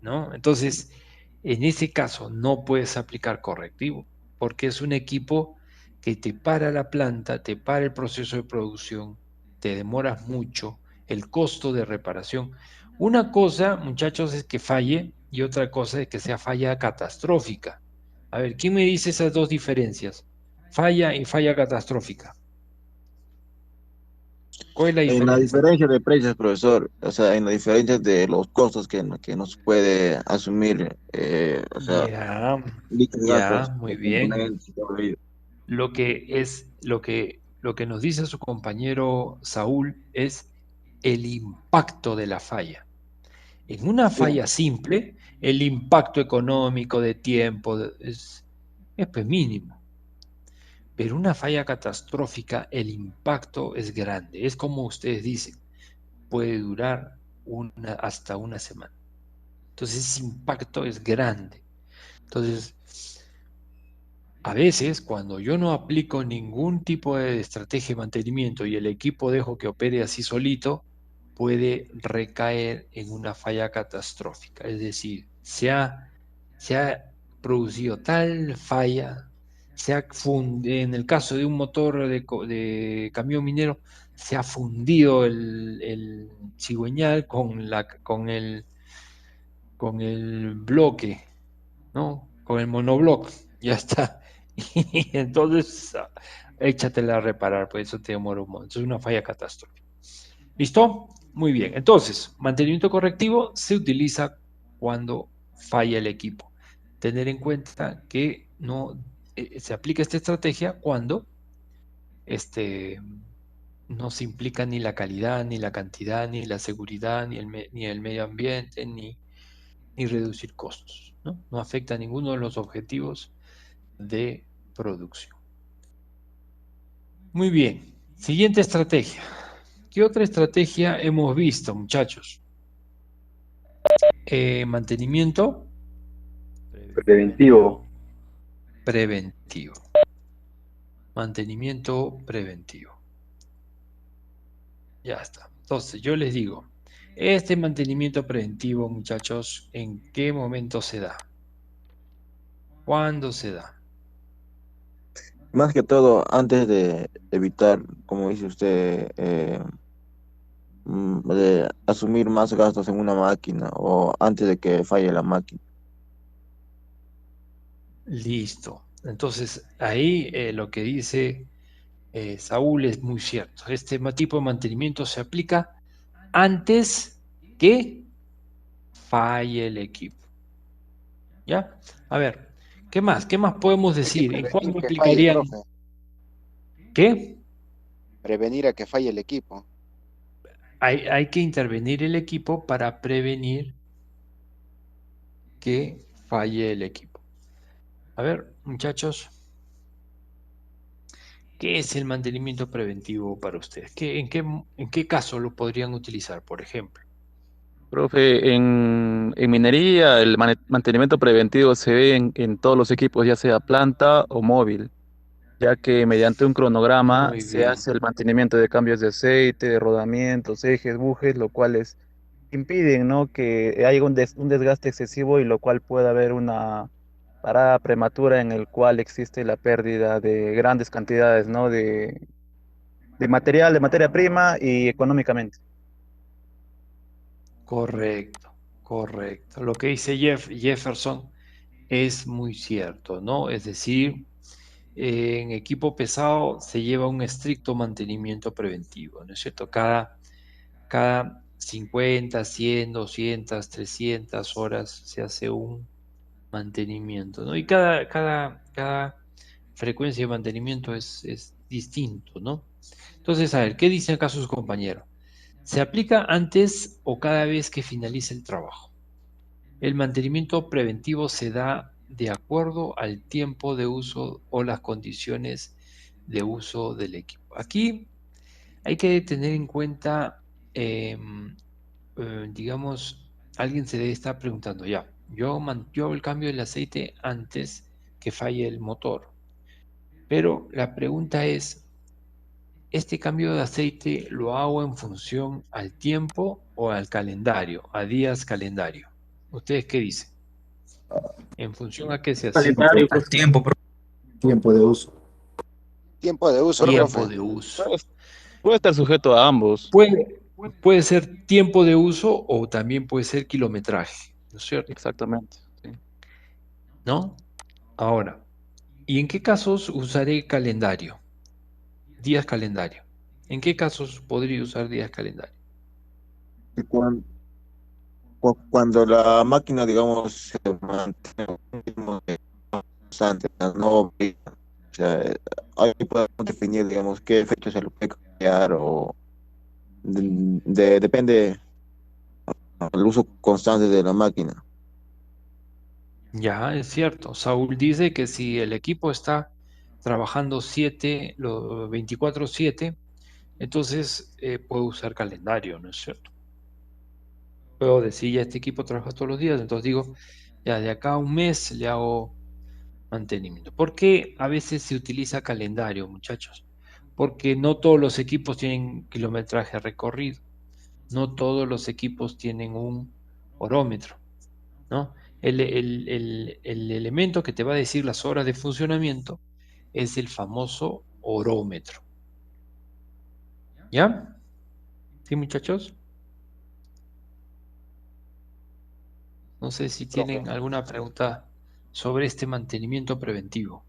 ¿no? Entonces, en ese caso no puedes aplicar correctivo, porque es un equipo que te para la planta, te para el proceso de producción, te demoras mucho, el costo de reparación. Una cosa, muchachos, es que falle y otra cosa es que sea falla catastrófica. A ver, ¿quién me dice esas dos diferencias? Falla y falla catastrófica. ¿Cuál es la En la diferencia? diferencia de precios, profesor, o sea, en la diferencia de los costos que nos puede asumir, o sea, Ya, dichos gastos, muy los bien. componentes y todo ello. Lo que nos dice su compañero Saúl es el impacto de la falla. En una falla simple, el impacto económico de tiempo es pues mínimo. Pero una falla catastrófica, el impacto es grande. Es como ustedes dicen, puede durar hasta una semana. Entonces ese impacto es grande. Entonces, a veces cuando yo no aplico ningún tipo de estrategia de mantenimiento y el equipo dejo que opere así solito, puede recaer en una falla catastrófica. Es decir, se ha producido tal falla, en el caso de un motor de camión minero, se ha fundido el cigüeñal con el bloque, ¿no? Con el monobloc, ya está. Y entonces échatela a reparar, pues eso te demora un montón. Es una falla catastrófica. ¿Listo? Muy bien. Entonces, mantenimiento correctivo se utiliza cuando falla el equipo. Tener en cuenta que no se aplica esta estrategia cuando no se implica ni la calidad, ni la cantidad, ni la seguridad, ni el medio ambiente, ni reducir costos, ¿no? No afecta a ninguno de los objetivos de producción. Muy bien. Siguiente estrategia. ¿Qué otra estrategia hemos visto, muchachos? Mantenimiento Preventivo. preventivo. Mantenimiento preventivo. Ya está. Entonces, yo les digo, este mantenimiento preventivo, muchachos, ¿en qué momento se da? ¿Cuándo se da? Más que todo, antes de evitar, como dice usted, de asumir más gastos en una máquina o antes de que falle la máquina. Listo. Entonces, ahí lo que dice Saúl es muy cierto. Este tipo de mantenimiento se aplica antes que falle el equipo. ¿Ya? A ver, ¿qué más? ¿Qué más podemos decir? ¿En cuándo Prevenir que falle, aplicarían? profe. ¿Qué? Prevenir a que falle el equipo. Hay que intervenir el equipo para prevenir que falle el equipo. A ver, muchachos, ¿qué es el mantenimiento preventivo para ustedes? ¿En qué caso lo podrían utilizar, por ejemplo? Profe, en minería el mantenimiento preventivo se ve en todos los equipos, ya sea planta o móvil, ya que mediante un cronograma Muy se bien, hace el mantenimiento de cambios de aceite, de rodamientos, ejes, bujes, lo cual impiden, ¿no?, que haya un desgaste excesivo y lo cual pueda haber una parada prematura en el cual existe la pérdida de grandes cantidades, ¿no?, de material, de materia prima y económicamente. correcto, correcto. Lo que dice Jefferson es muy cierto, ¿no? Es decir, en equipo pesado se lleva un estricto mantenimiento preventivo, ¿no es cierto? Cada 50, 100, 200, 300 horas se hace un mantenimiento, ¿no? Y cada frecuencia de mantenimiento es distinto, ¿no? Entonces, a ver, ¿qué dicen acá sus compañeros? Se aplica antes o cada vez que finalice el trabajo. El mantenimiento preventivo se da de acuerdo al tiempo de uso o las condiciones de uso del equipo. Aquí hay que tener en cuenta, digamos, alguien se debe estar preguntando, ya, yo hago el cambio del aceite antes que falle el motor, pero la pregunta es, ¿este cambio de aceite lo hago en función al tiempo o al calendario, a días calendario? ¿Ustedes qué dicen? ¿En función a qué se hace? Calendario, profe. Tiempo de uso. Tiempo de uso, Tiempo profe. de uso. Puede estar sujeto a ambos. Puede ser tiempo de uso o también puede ser kilometraje, ¿no es cierto? Exactamente. Sí. ¿No? Ahora, ¿y en qué casos usaré calendario? Días calendario. ¿En qué casos podría usar días calendario? Y cuando la máquina, digamos, se mantiene un ritmo constante, no, o sea, ahí podemos definir, digamos, qué fecha se lo puede cambiar o depende del uso constante de la máquina. Ya, es cierto. Saúl dice que si el equipo está trabajando 24/7, entonces puedo usar calendario, ¿no es cierto? Puedo decir, ya este equipo trabaja todos los días, entonces digo, ya de acá a un mes le hago mantenimiento. ¿Por qué a veces se utiliza calendario, muchachos? Porque no todos los equipos tienen kilometraje recorrido, no todos los equipos tienen un orómetro, ¿no? El elemento que te va a decir las horas de funcionamiento es el famoso orómetro. ¿Ya? ¿Sí, muchachos? No sé si tienen alguna pregunta sobre este mantenimiento preventivo.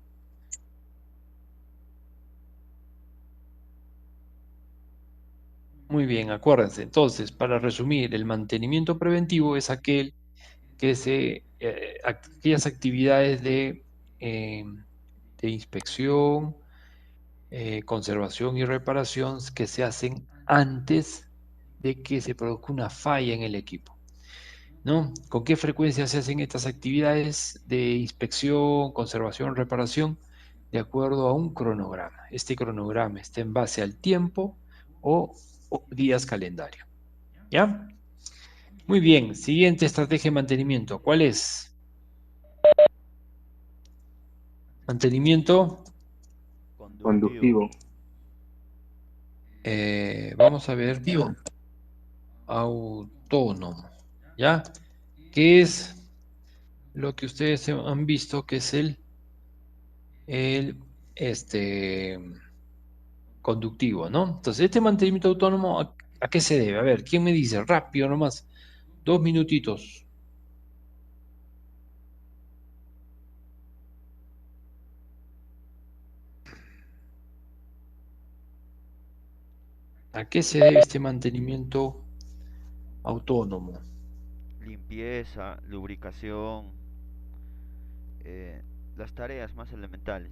Muy bien, acuérdense. Entonces, para resumir, el mantenimiento preventivo es aquel que aquellas actividades de inspección, conservación y reparación que se hacen antes de que se produzca una falla en el equipo, ¿no? ¿Con qué frecuencia se hacen estas actividades de inspección, conservación, reparación? De acuerdo a un cronograma. Este cronograma está en base al tiempo o días calendario. ¿Ya? Muy bien. Siguiente estrategia de mantenimiento. ¿Cuál es? Mantenimiento Conductivo. vamos a ver, autónomo, ¿ya? ¿Qué es lo que ustedes han visto que es el conductivo, ¿no? Entonces, este mantenimiento autónomo, ¿a qué se debe? A ver, ¿quién me dice? Rápido nomás, 2 minutitos. ¿A qué se debe este mantenimiento autónomo? Limpieza, lubricación, las tareas más elementales.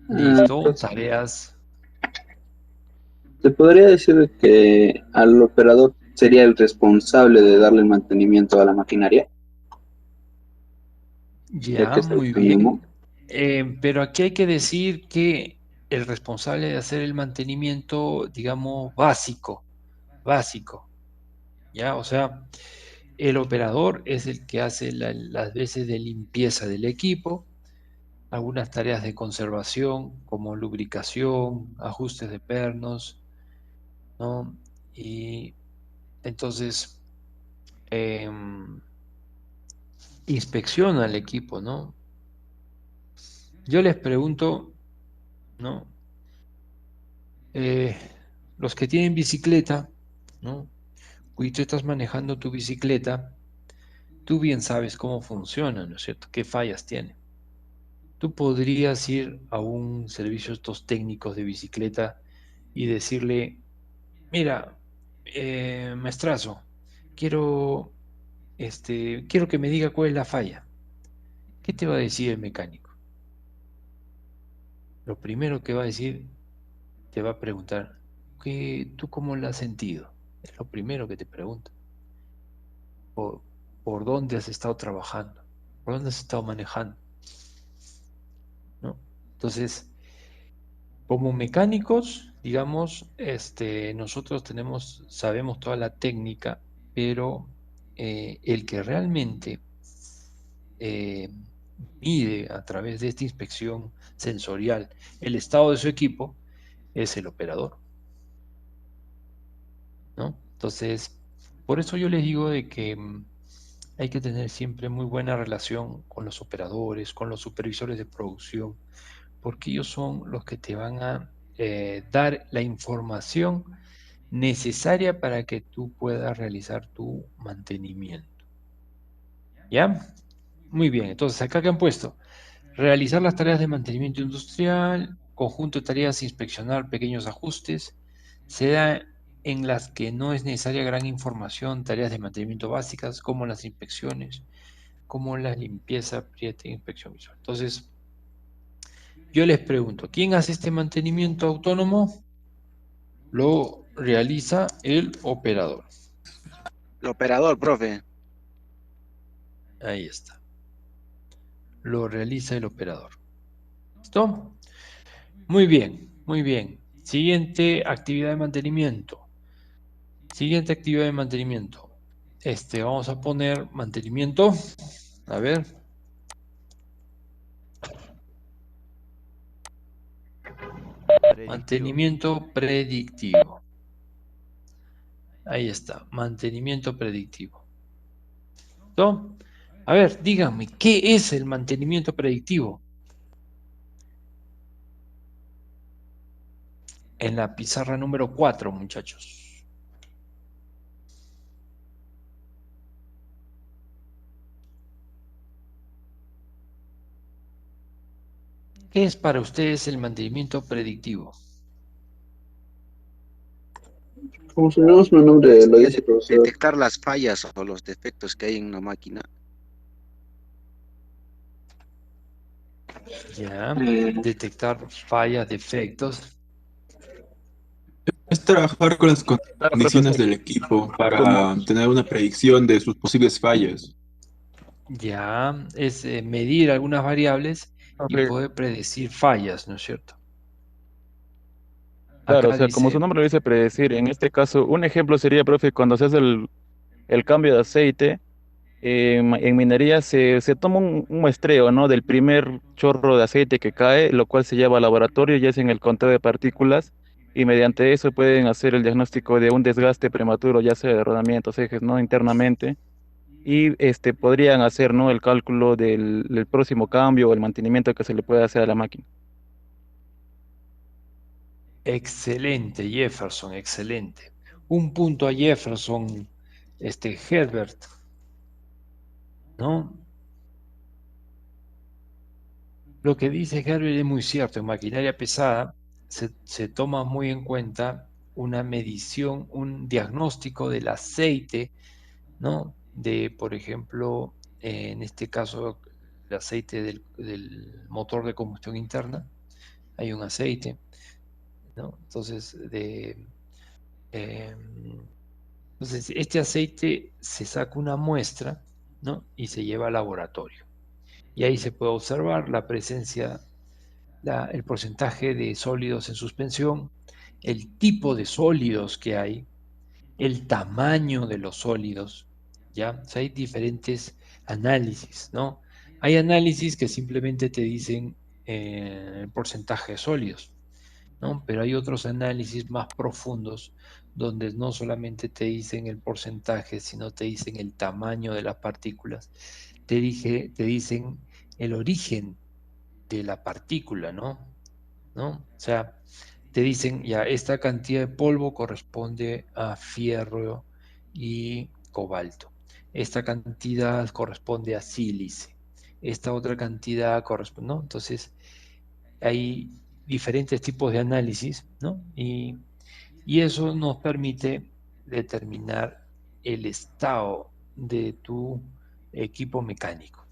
Listo, tareas. Se podría decir que al operador sería el responsable de darle el mantenimiento a la maquinaria, ya Ya, que es muy autónomo. bien. Pero aquí hay que decir que el responsable de hacer el mantenimiento, digamos, básico, ¿ya? O sea, el operador es el que hace las veces de limpieza del equipo, algunas tareas de conservación como lubricación, ajustes de pernos, ¿no? Y entonces inspecciona el equipo, ¿no? Yo les pregunto, ¿no? Los que tienen bicicleta, ¿no? Y tú estás manejando tu bicicleta, tú bien sabes cómo funciona, ¿no es cierto? ¿Qué fallas tiene? Tú podrías ir a un servicio de estos técnicos de bicicleta y decirle, mira, maestrazo, quiero, quiero que me diga cuál es la falla. ¿Qué te va a decir el mecánico? Lo primero que va a decir, te va a preguntar, ¿tú cómo la has sentido? Es lo primero que te pregunta. ¿Por dónde has estado trabajando? ¿Por dónde has estado manejando? ¿No? Entonces, como mecánicos, digamos, nosotros sabemos toda la técnica, pero el que realmente mide a través de esta inspección sensorial el estado de su equipo es el operador, ¿no? Entonces, por eso yo les digo de que hay que tener siempre muy buena relación con los operadores, con los supervisores de producción, porque ellos son los que te van a dar la información necesaria para que tú puedas realizar tu mantenimiento. ¿Ya? Muy bien, entonces acá que han puesto, realizar las tareas de mantenimiento industrial, conjunto de tareas, inspeccionar pequeños ajustes, se da en las que no es necesaria gran información, tareas de mantenimiento básicas, como las inspecciones, como la limpieza, apriete e inspección visual. Entonces, yo les pregunto, ¿quién hace este mantenimiento autónomo? Lo realiza el operador. El operador, profe. Ahí está. Lo realiza el operador. ¿Listo? Muy bien, muy bien. Siguiente actividad de mantenimiento. Siguiente actividad de mantenimiento. Vamos a poner mantenimiento. A ver. Mantenimiento predictivo. Ahí está, mantenimiento predictivo. ¿Listo? A ver, díganme, ¿qué es el mantenimiento predictivo? En la pizarra número 4, muchachos. ¿Qué es para ustedes el mantenimiento predictivo? Como su mismo nombre lo dice, profesor. Detectar las fallas o los defectos que hay en una máquina. Ya, detectar fallas, defectos. Es trabajar con las condiciones del equipo para tener una predicción de sus posibles fallas. Ya, es medir algunas variables y poder predecir fallas, ¿no es cierto? Claro, o Acá sea, como dice, su nombre lo dice, predecir. En este caso, un ejemplo sería, profe, cuando se hace el cambio de aceite, en minería se toma un muestreo, ¿no? Del primer chorro de aceite que cae, lo cual se lleva al laboratorio y hacen el conteo de partículas y mediante eso pueden hacer el diagnóstico de un desgaste prematuro, ya sea de rodamientos, ejes, ¿no? Internamente. y podrían hacer, ¿no?, el cálculo del próximo cambio o el mantenimiento que se le puede hacer a la máquina. Excelente, Jefferson, excelente. Un punto a Jefferson, Herbert, ¿no? Lo que dice Herbert es muy cierto. En maquinaria pesada se toma muy en cuenta una medición, un diagnóstico del aceite, ¿no? De, por ejemplo, en este caso, el aceite del motor de combustión interna. Hay un aceite, ¿no? Entonces, entonces, este aceite se saca una muestra, ¿no? Y se lleva al laboratorio. Y ahí se puede observar la presencia, el porcentaje de sólidos en suspensión, el tipo de sólidos que hay, el tamaño de los sólidos, ¿ya? O sea, hay diferentes análisis, ¿no? Hay análisis que simplemente te dicen el porcentaje de sólidos, ¿no? Pero hay otros análisis más profundos donde no solamente te dicen el porcentaje, sino te dicen el tamaño de las partículas, te dicen el origen de la partícula, ¿no? O sea, te dicen, ya, esta cantidad de polvo corresponde a fierro y cobalto. Esta cantidad corresponde a sílice. Esta otra cantidad corresponde, ¿no? Entonces, hay diferentes tipos de análisis, ¿no? Y eso nos permite determinar el estado de tu equipo mecánico.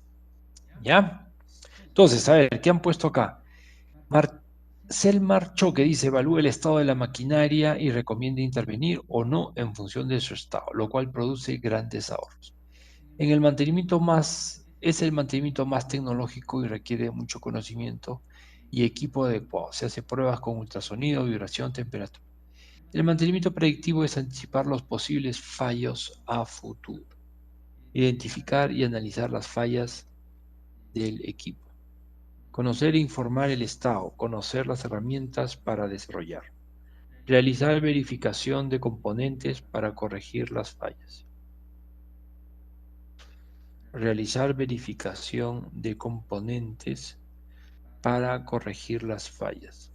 ¿Ya? Entonces, a ver, ¿qué han puesto acá? Selmar Choque dice, evalúa el estado de la maquinaria y recomienda intervenir o no en función de su estado, lo cual produce grandes ahorros. Es el mantenimiento más tecnológico y requiere mucho conocimiento y equipo adecuado. Se hace pruebas con ultrasonido, vibración, temperatura. El mantenimiento predictivo es anticipar los posibles fallos a futuro, identificar y analizar las fallas del equipo, conocer e informar el estado, conocer las herramientas para desarrollar, realizar verificación de componentes para corregir las fallas, realizar verificación de componentes para corregir las fallas.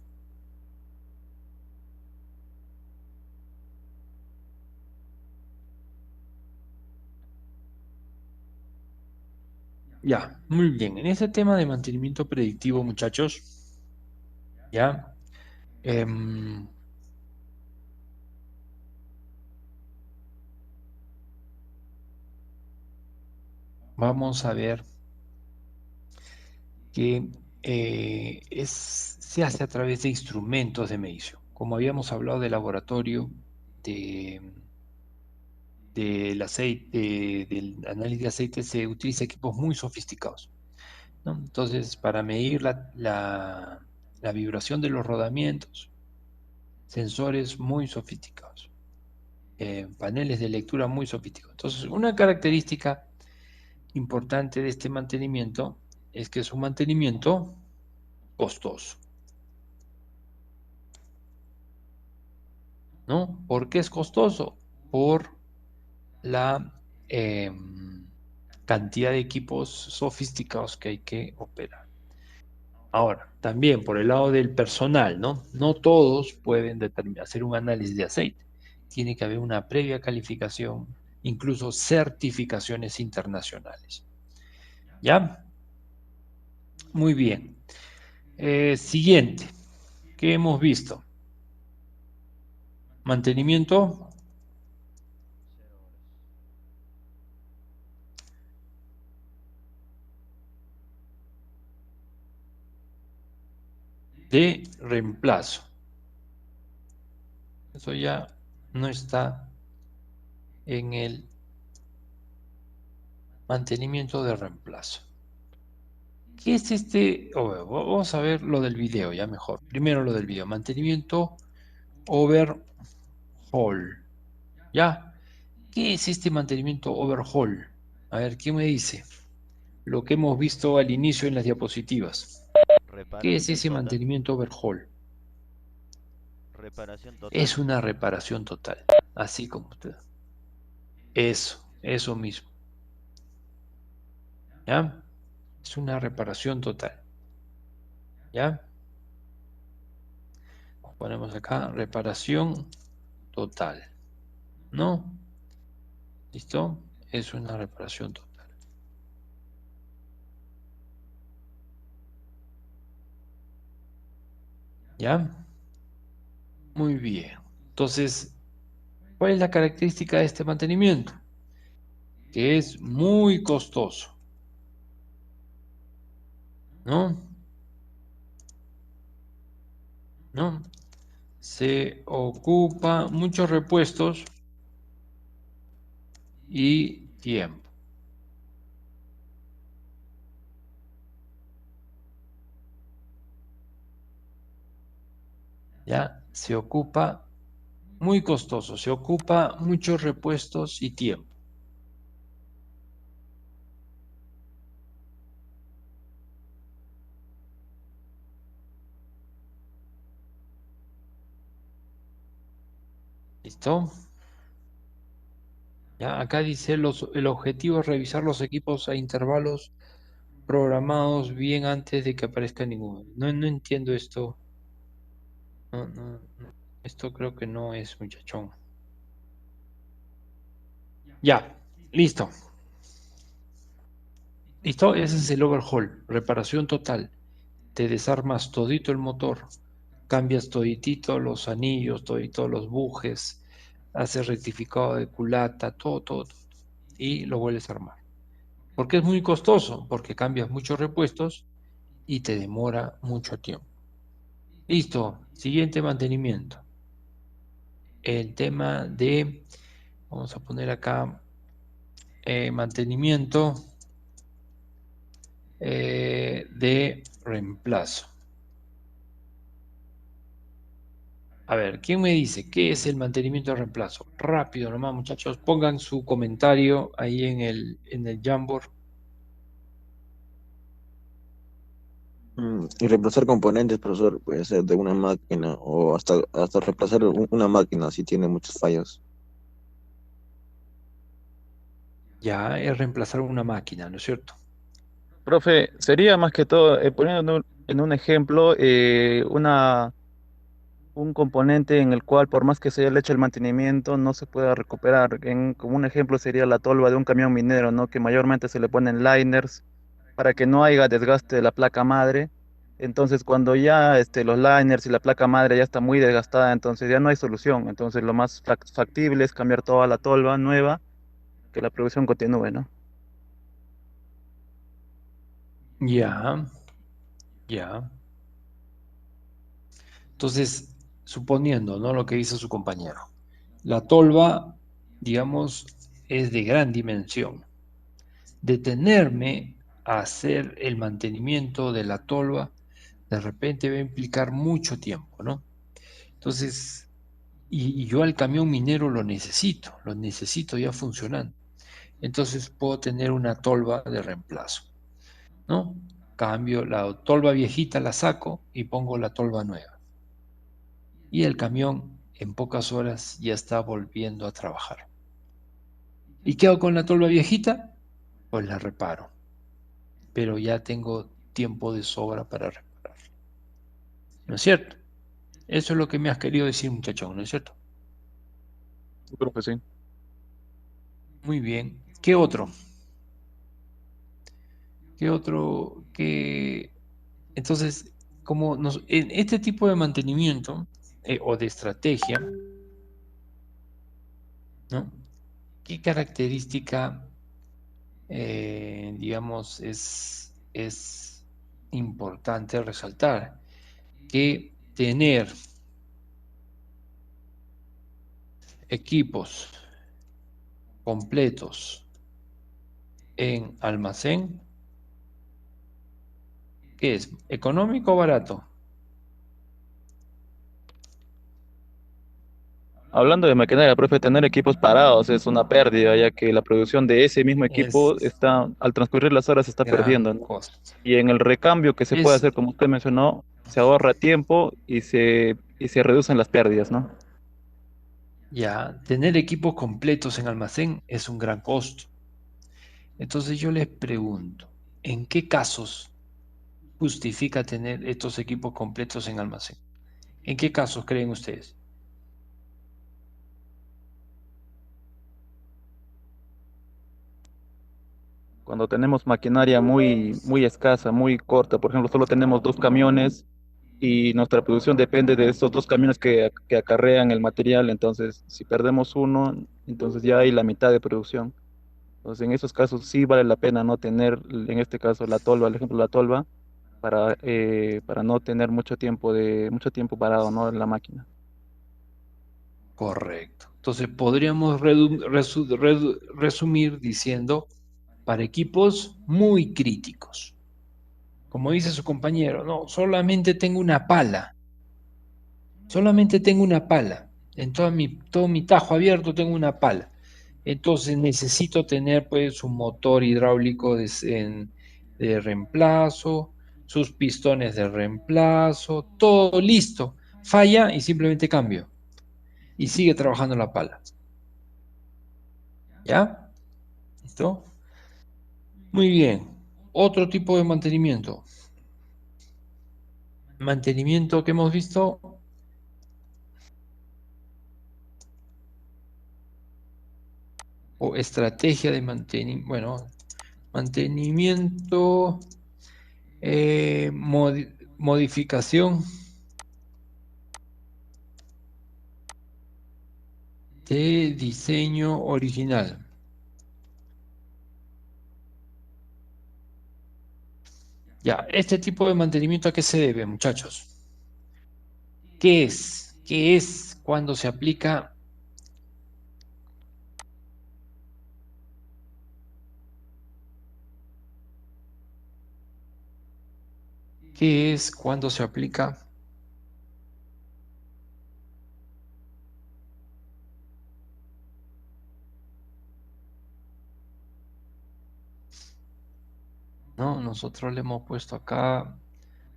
Ya, muy bien. En ese tema de mantenimiento predictivo, muchachos, ya, vamos a ver que se hace a través de instrumentos de medición. Como habíamos hablado del laboratorio, del aceite, del análisis de aceite, se utiliza equipos muy sofisticados, ¿no? Entonces, para medir la vibración de los rodamientos, sensores muy sofisticados, paneles de lectura muy sofisticados. Entonces, una característica importante de este mantenimiento es que es un mantenimiento costoso, ¿no? ¿Por qué es costoso? Por la cantidad de equipos sofisticados que hay que operar. Ahora, también por el lado del personal, ¿no? No todos pueden hacer un análisis de aceite. Tiene que haber una previa calificación, incluso certificaciones internacionales. ¿Ya? Muy bien. Siguiente. ¿Qué hemos visto? Mantenimiento. De reemplazo. Eso ya no está en el mantenimiento de reemplazo. ¿Qué es este? Vamos a ver lo del video, ya mejor. Primero lo del video. Mantenimiento overhaul. ¿Ya? ¿Qué es este mantenimiento overhaul? A ver, ¿quién me dice? Lo que hemos visto al inicio en las diapositivas. ¿Qué es ese mantenimiento overhaul? Reparación total. Es una reparación total, así como usted. Eso mismo. ¿Ya? Es una reparación total. ¿Ya? Ponemos acá reparación total. ¿No? ¿Listo? Es una reparación total. ¿Ya? Muy bien. Entonces, ¿cuál es la característica de este mantenimiento? Que es muy costoso. ¿No? ¿No? Se ocupa muchos repuestos y tiempo. ¿Ya? Se ocupa muy costoso, se ocupa muchos repuestos y tiempo. ¿Listo? Ya, acá dice el objetivo es revisar los equipos a intervalos programados bien antes de que aparezca ninguno. No entiendo esto. No. Esto creo que no es, muchachón. Ya, listo. ¿Listo? Ese es el overhaul, reparación total. Te desarmas todito el motor, cambias toditito los anillos, todito los bujes, haces rectificado de culata, todo, y lo vuelves a armar. ¿Por qué es muy costoso? Porque cambias muchos repuestos y te demora mucho tiempo. Listo, siguiente mantenimiento. El tema de, vamos a poner acá, mantenimiento de reemplazo. A ver, ¿quién me dice qué es el mantenimiento de reemplazo? Rápido nomás, muchachos, pongan su comentario ahí en el Jamboard. Y reemplazar componentes, profesor, puede ser de una máquina o hasta reemplazar una máquina si tiene muchos fallos. Ya es reemplazar una máquina, ¿no es cierto? Profe, sería más que todo, poniendo en un ejemplo, un componente en el cual por más que se haya hecho el mantenimiento no se pueda recuperar. Como un ejemplo sería la tolva de un camión minero, ¿no? Que mayormente se le ponen liners para que no haya desgaste de la placa madre. Entonces cuando ya los liners y la placa madre ya está muy desgastada, entonces ya no hay solución. Entonces lo más factible es cambiar toda la tolva nueva, que la producción continúe, ¿no? Ya. Entonces, suponiendo, ¿no? Lo que dice su compañero. La tolva, digamos, es de gran dimensión. Detenerme a hacer el mantenimiento de la tolva, de repente va a implicar mucho tiempo, ¿no? Entonces, y yo al camión minero lo necesito ya funcionando. Entonces puedo tener una tolva de reemplazo, ¿no? Cambio la tolva viejita, la saco y pongo la tolva nueva. Y el camión en pocas horas ya está volviendo a trabajar. ¿Y qué hago con la tolva viejita? Pues la reparo. Pero ya tengo tiempo de sobra para reparar. ¿No es cierto? Eso es lo que me has querido decir, muchachón, ¿no es cierto? Yo creo que sí. Muy bien. ¿Qué otro? ¿Qué otro? Entonces, en este tipo de mantenimiento o de estrategia, ¿no? ¿Qué característica, digamos, es importante resaltar? Que tener equipos completos en almacén, ¿qué es? ¿Económico o barato? Hablando de maquinaria, profe, tener equipos parados es una pérdida, ya que la producción de ese mismo Es equipo está, al transcurrir las horas, se está gran perdiendo, ¿no? costo. Y en el recambio que se puede Es hacer, como usted mencionó, se ahorra tiempo y se reducen las pérdidas, ¿no? ya, tener equipos completos en almacén es un gran costo. Entonces yo les pregunto, ¿En qué casos justifica tener estos equipos completos en almacén? ¿En qué casos creen ustedes? Cuando tenemos maquinaria muy escasa, muy corta, por ejemplo, solo tenemos 2 camiones y nuestra producción depende de estos 2 camiones que acarrean el material, entonces si perdemos uno, entonces ya hay la mitad de producción. Entonces en esos casos sí vale la pena no tener, en este caso la tolva, el ejemplo la tolva, para no tener mucho tiempo parado, ¿no? En la máquina. Correcto. Entonces podríamos resumir diciendo para equipos muy críticos. Como dice su compañero, no, solamente tengo una pala. Solamente tengo una pala. En todo mi tajo abierto tengo una pala. Entonces necesito tener pues un motor hidráulico de reemplazo, sus pistones de reemplazo, todo listo. Falla y simplemente cambio. Y sigue trabajando la pala. ¿Ya? ¿Listo? Muy bien. Otro tipo de mantenimiento. Mantenimiento que hemos visto. O estrategia de mantenimiento. Bueno, mantenimiento, modificación de diseño original. Ya, este tipo de mantenimiento, ¿a qué se debe, muchachos? ¿Qué es? ¿Qué es cuando se aplica? ¿Qué es cuando se aplica? ¿No? Nosotros le hemos puesto acá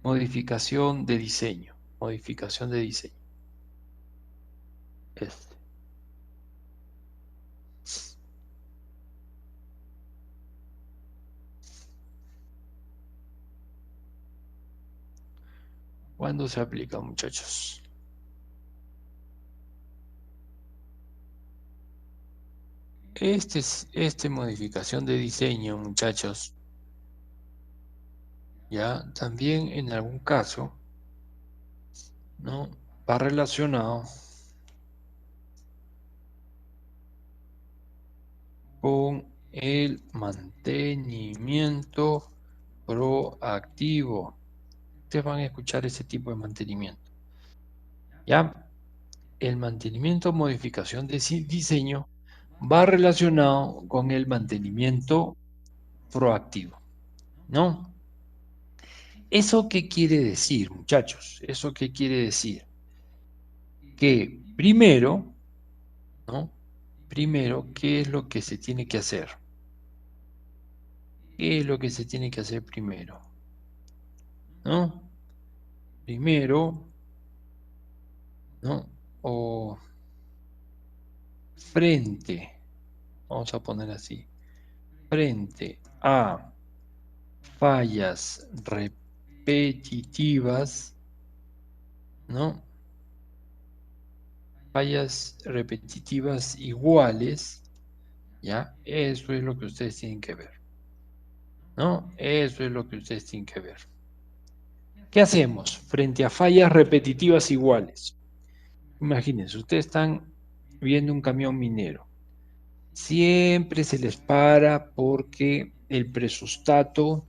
modificación de diseño. Modificación de diseño. Este. ¿Cuándo se aplica, muchachos? Este modificación de diseño, muchachos, ya también en algún caso, ¿no? Va relacionado con el mantenimiento proactivo. Ustedes van a escuchar ese tipo de mantenimiento. ¿Ya? El mantenimiento, modificación de diseño va relacionado con el mantenimiento proactivo, ¿no? ¿Eso qué quiere decir, muchachos? ¿Eso qué quiere decir? Que primero, ¿no? Primero, ¿qué es lo que se tiene que hacer? ¿Qué es lo que se tiene que hacer primero? ¿No? Primero, ¿no? O frente, vamos a poner así, frente a fallas repetitivas, ¿no? Fallas repetitivas iguales, ¿ya? Eso es lo que ustedes tienen que ver, ¿no? Eso es lo que ustedes tienen que ver. ¿Qué hacemos frente a fallas repetitivas iguales? Imagínense, ustedes están viendo un camión minero. Siempre se les para porque el presustato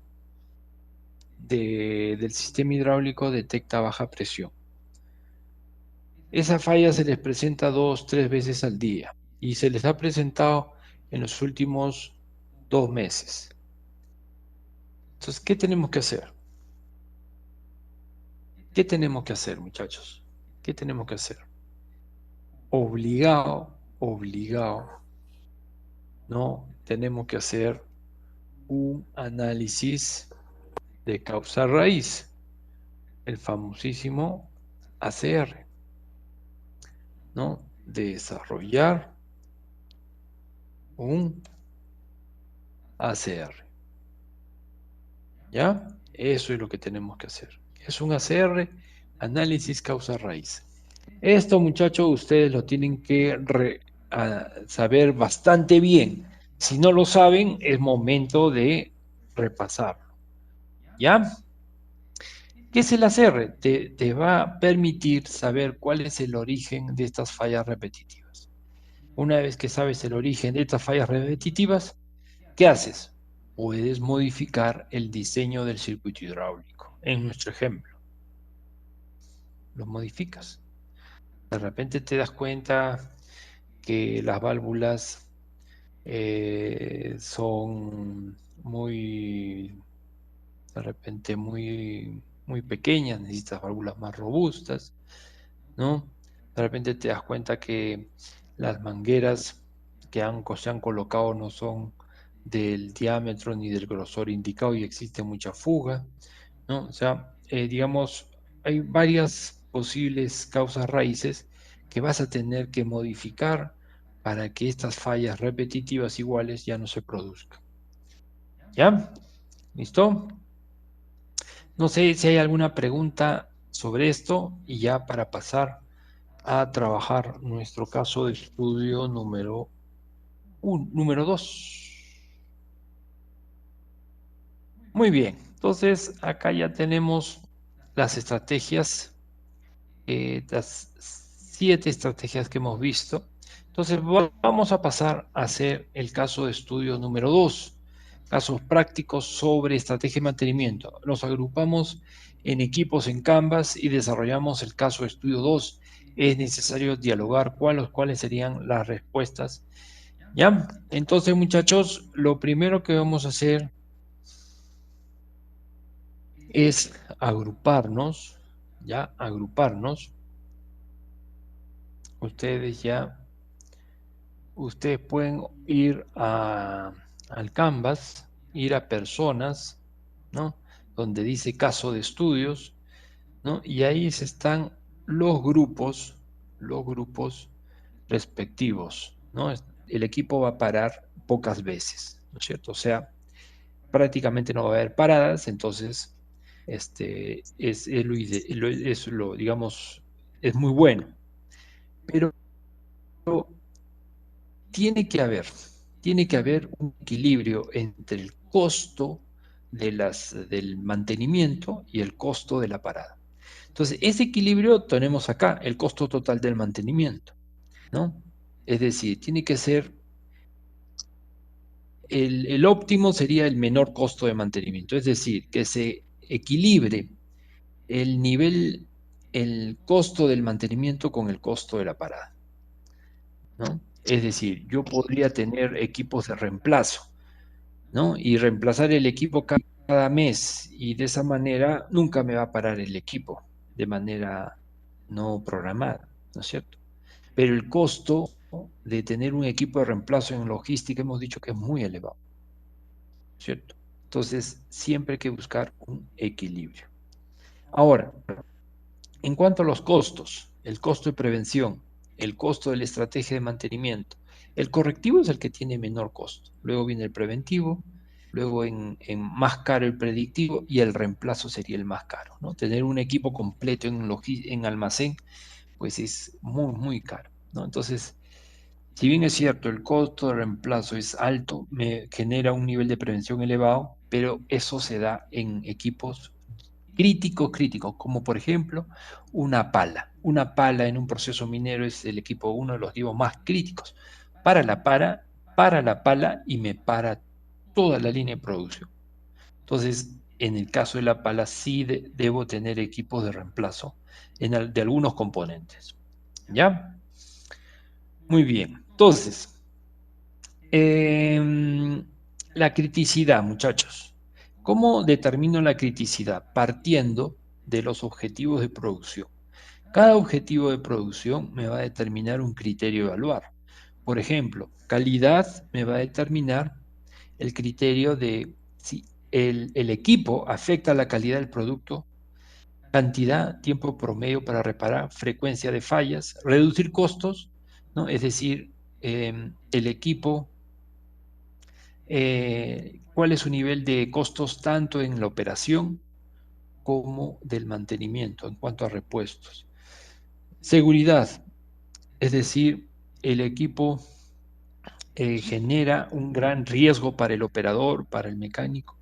del sistema hidráulico detecta baja presión. Esa falla se les presenta 2, 3 veces al día y se les ha presentado en los últimos 2 meses. Entonces, ¿qué tenemos que hacer? ¿Qué tenemos que hacer, muchachos? ¿Qué tenemos que hacer? Obligado, ¿no? Tenemos que hacer un análisis de causa raíz, el famosísimo ACR, ¿no? Desarrollar un ACR. ¿Ya? Eso es lo que tenemos que hacer. Es un ACR, análisis causa-raíz. Esto, muchachos, ustedes lo tienen que saber bastante bien. Si no lo saben, es momento de repasarlo. ¿Ya? ¿Qué es el ACR? Te va a permitir saber cuál es el origen de estas fallas repetitivas. Una vez que sabes el origen de estas fallas repetitivas, ¿qué haces? Puedes modificar el diseño del circuito hidráulico. En nuestro ejemplo, lo modificas. De repente te das cuenta que las válvulas son de repente muy pequeñas, necesitas válvulas más robustas, ¿no? De repente te das cuenta que las mangueras que se han colocado no son del diámetro ni del grosor indicado y existe mucha fuga, ¿no? O sea, digamos, hay varias posibles causas raíces que vas a tener que modificar para que estas fallas repetitivas iguales ya no se produzcan. ¿Ya? ¿Listo? No sé si hay alguna pregunta sobre esto y ya para pasar a trabajar nuestro caso de estudio número 2. Muy bien, entonces acá ya tenemos las estrategias, las 7 estrategias que hemos visto. Entonces vamos a pasar a hacer el caso de estudio número 2, casos prácticos sobre estrategia de mantenimiento. Los agrupamos en equipos en Canvas y desarrollamos el caso de estudio 2. Es necesario dialogar cuáles serían las respuestas. ¿Ya? Entonces, muchachos, lo primero que vamos a hacer es agruparnos, ¿ya? Agruparnos. Ustedes pueden ir al Canvas, ir a personas, ¿no? Donde dice caso de estudios, ¿no? Y ahí están los grupos respectivos, ¿no? El equipo va a parar pocas veces, ¿no es cierto? O sea, prácticamente no va a haber paradas, entonces digamos, es muy bueno. Pero tiene que haber un equilibrio entre el costo del mantenimiento y el costo de la parada. Entonces, ese equilibrio tenemos acá, el costo total del mantenimiento, ¿no? Es decir, tiene que ser, el óptimo sería el menor costo de mantenimiento, es decir, que se equilibre el costo del mantenimiento con el costo de la parada, ¿no? Es decir, yo podría tener equipos de reemplazo, ¿no? Y reemplazar el equipo cada mes y de esa manera nunca me va a parar el equipo de manera no programada, ¿no es cierto? Pero el costo de tener un equipo de reemplazo en logística hemos dicho que es muy elevado, ¿cierto? Entonces, siempre hay que buscar un equilibrio. Ahora, en cuanto a los costos, el costo de prevención, el costo de la estrategia de mantenimiento, el correctivo es el que tiene menor costo. Luego viene el preventivo, luego en más caro el predictivo y el reemplazo sería el más caro, ¿no? Tener un equipo completo en almacén, pues es muy, muy caro, ¿no? Entonces, si bien es cierto, el costo de reemplazo es alto, me genera un nivel de prevención elevado, pero eso se da en equipos críticos, como por ejemplo una pala. Una pala en un proceso minero es el equipo, uno de los equipos más críticos. Para la pala y me para toda la línea de producción. Entonces, en el caso de la pala sí debo tener equipos de reemplazo de algunos componentes. ¿Ya? Muy bien. Entonces, la criticidad, muchachos. ¿Cómo determino la criticidad? Partiendo de los objetivos de producción. Cada objetivo de producción me va a determinar un criterio a evaluar. Por ejemplo, calidad me va a determinar el criterio de si el equipo afecta la calidad del producto, cantidad, tiempo promedio para reparar, frecuencia de fallas, reducir costos, ¿no? Es decir, el equipo cuál es su nivel de costos tanto en la operación como del mantenimiento en cuanto a repuestos. Seguridad, es decir, el equipo genera un gran riesgo para el operador, para el mecánico.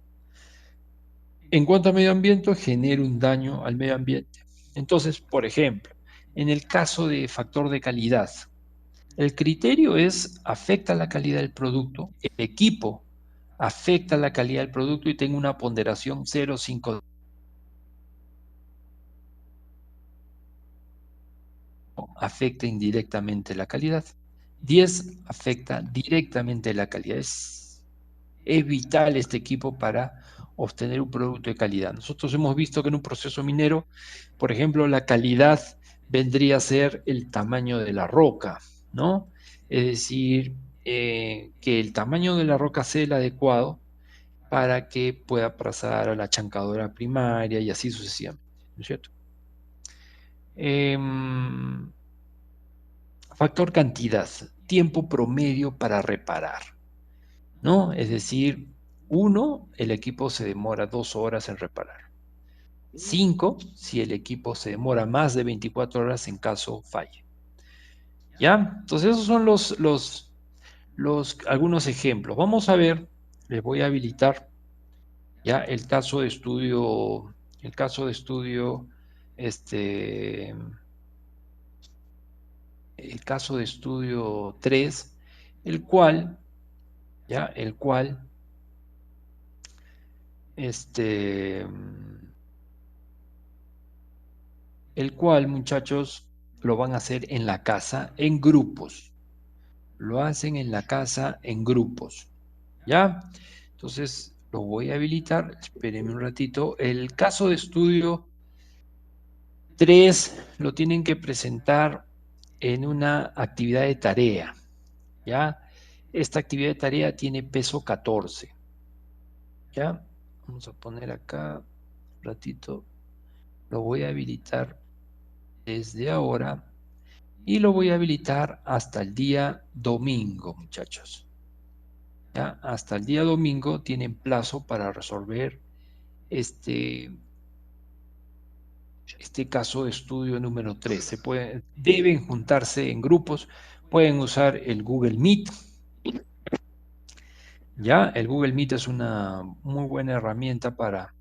En cuanto a medio ambiente, genera un daño al medio ambiente. Entonces, por ejemplo, en el caso de factor de calidad, el criterio es afecta la calidad del producto, el equipo afecta la calidad del producto y tengo una ponderación 0,5. Afecta indirectamente la calidad. 10 afecta directamente la calidad. Es vital este equipo para obtener un producto de calidad. Nosotros hemos visto que en un proceso minero, por ejemplo, la calidad vendría a ser el tamaño de la roca, ¿no? Es decir, que el tamaño de la roca sea el adecuado para que pueda pasar a la chancadora primaria y así sucesivamente, ¿no es cierto? Factor cantidad, tiempo promedio para reparar, ¿no? Es decir, 1, el equipo se demora 2 horas en reparar. 5, si el equipo se demora más de 24 horas en caso falle. ¿Ya? Entonces esos son algunos ejemplos. Vamos a ver, les voy a habilitar ya el caso de estudio, el caso de estudio 3, el cual, muchachos, lo van a hacer en la casa en grupos. Lo hacen en la casa en grupos. ¿Ya? Entonces, lo voy a habilitar. Espérenme un ratito. El caso de estudio 3 lo tienen que presentar en una actividad de tarea. ¿Ya? Esta actividad de tarea tiene peso 14. ¿Ya? Vamos a poner acá un ratito. Lo voy a habilitar desde ahora y lo voy a habilitar hasta el día domingo, muchachos. ¿Ya? Hasta el día domingo tienen plazo para resolver este caso de estudio número 3. Deben juntarse en grupos, pueden usar el Google Meet. ¿Ya? El Google Meet es una muy buena herramienta para...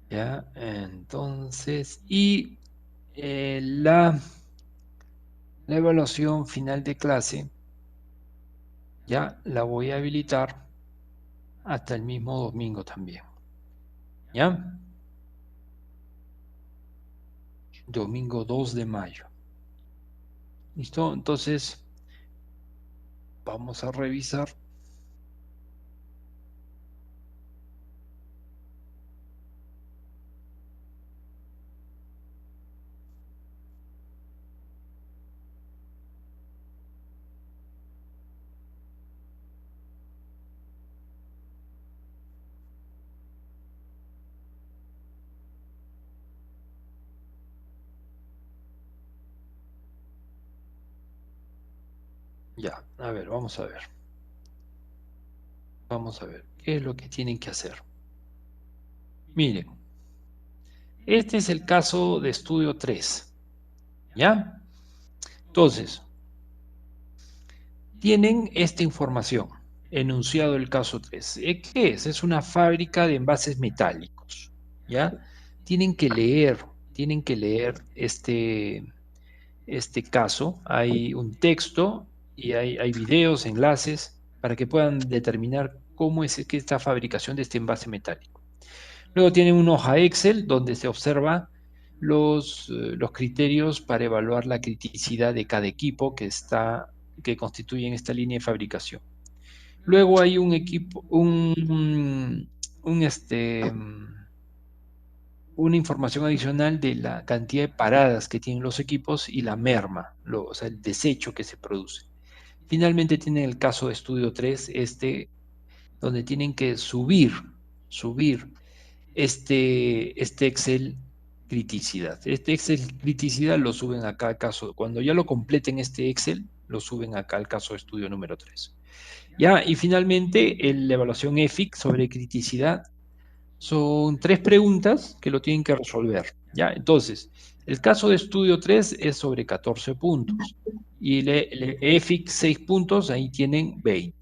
¿Ya? Entonces, y la evaluación final de clase, ya la voy a habilitar hasta el mismo domingo también. ¿Ya? Domingo 2 de mayo. ¿Listo? Entonces, vamos a revisar. Ya, a ver, vamos a ver. Vamos a ver, ¿qué es lo que tienen que hacer? Miren, este es el caso de estudio 3. ¿Ya? Entonces, tienen esta información. Enunciado el caso 3. ¿Qué es? Es una fábrica de envases metálicos. ¿Ya? Tienen que leer este caso. Hay un texto y hay videos, enlaces, para que puedan determinar cómo es que esta fabricación de este envase metálico. Luego tienen una hoja Excel donde se observa los criterios para evaluar la criticidad de cada equipo que constituyen esta línea de fabricación. Luego hay un equipo, una información adicional de la cantidad de paradas que tienen los equipos y la merma, o sea, el desecho que se produce. Finalmente tienen el caso de estudio 3, donde tienen que subir este Excel criticidad. Este Excel criticidad lo suben acá al caso, cuando ya lo completen este Excel, lo suben acá al caso de estudio número 3. Ya, y finalmente la evaluación EFIC sobre criticidad son 3 preguntas que lo tienen que resolver. Ya, entonces, el caso de estudio 3 es sobre 14 puntos y el EFIC 6 puntos, ahí tienen 20.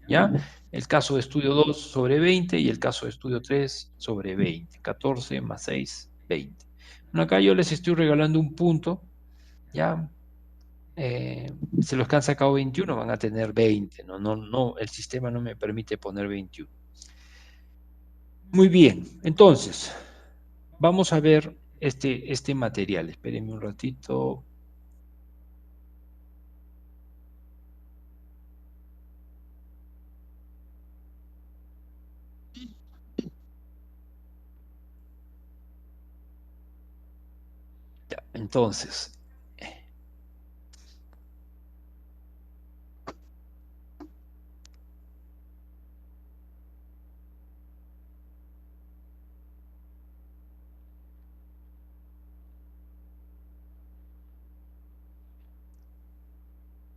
¿Ya? El caso de estudio 2 sobre 20 y el caso de estudio 3 sobre 20. 14 más 6, 20. Bueno, acá yo les estoy regalando un punto, ¿ya? Si los que han sacado 21 van a tener 20, no, el sistema no me permite poner 21. Muy bien, entonces, vamos a ver este material. Espérenme un ratito. Ya, entonces,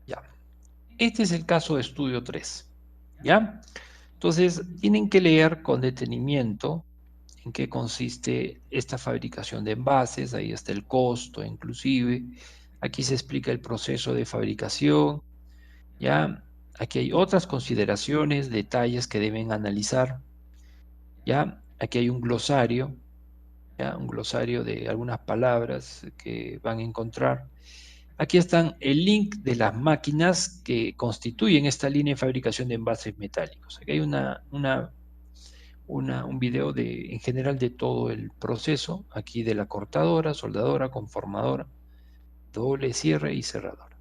ya. Este es el caso de estudio 3. ¿Ya? Entonces, tienen que leer con detenimiento en qué consiste esta fabricación de envases. Ahí está el costo, inclusive. Aquí se explica el proceso de fabricación. ¿Ya? Aquí hay otras consideraciones, detalles que deben analizar. ¿Ya? Aquí hay un glosario, ¿ya? Un glosario de algunas palabras que van a encontrar. Aquí están el link de las máquinas que constituyen esta línea de fabricación de envases metálicos. Aquí hay un video en general de todo el proceso, aquí de la cortadora, soldadora, conformadora, doble cierre y cerradora.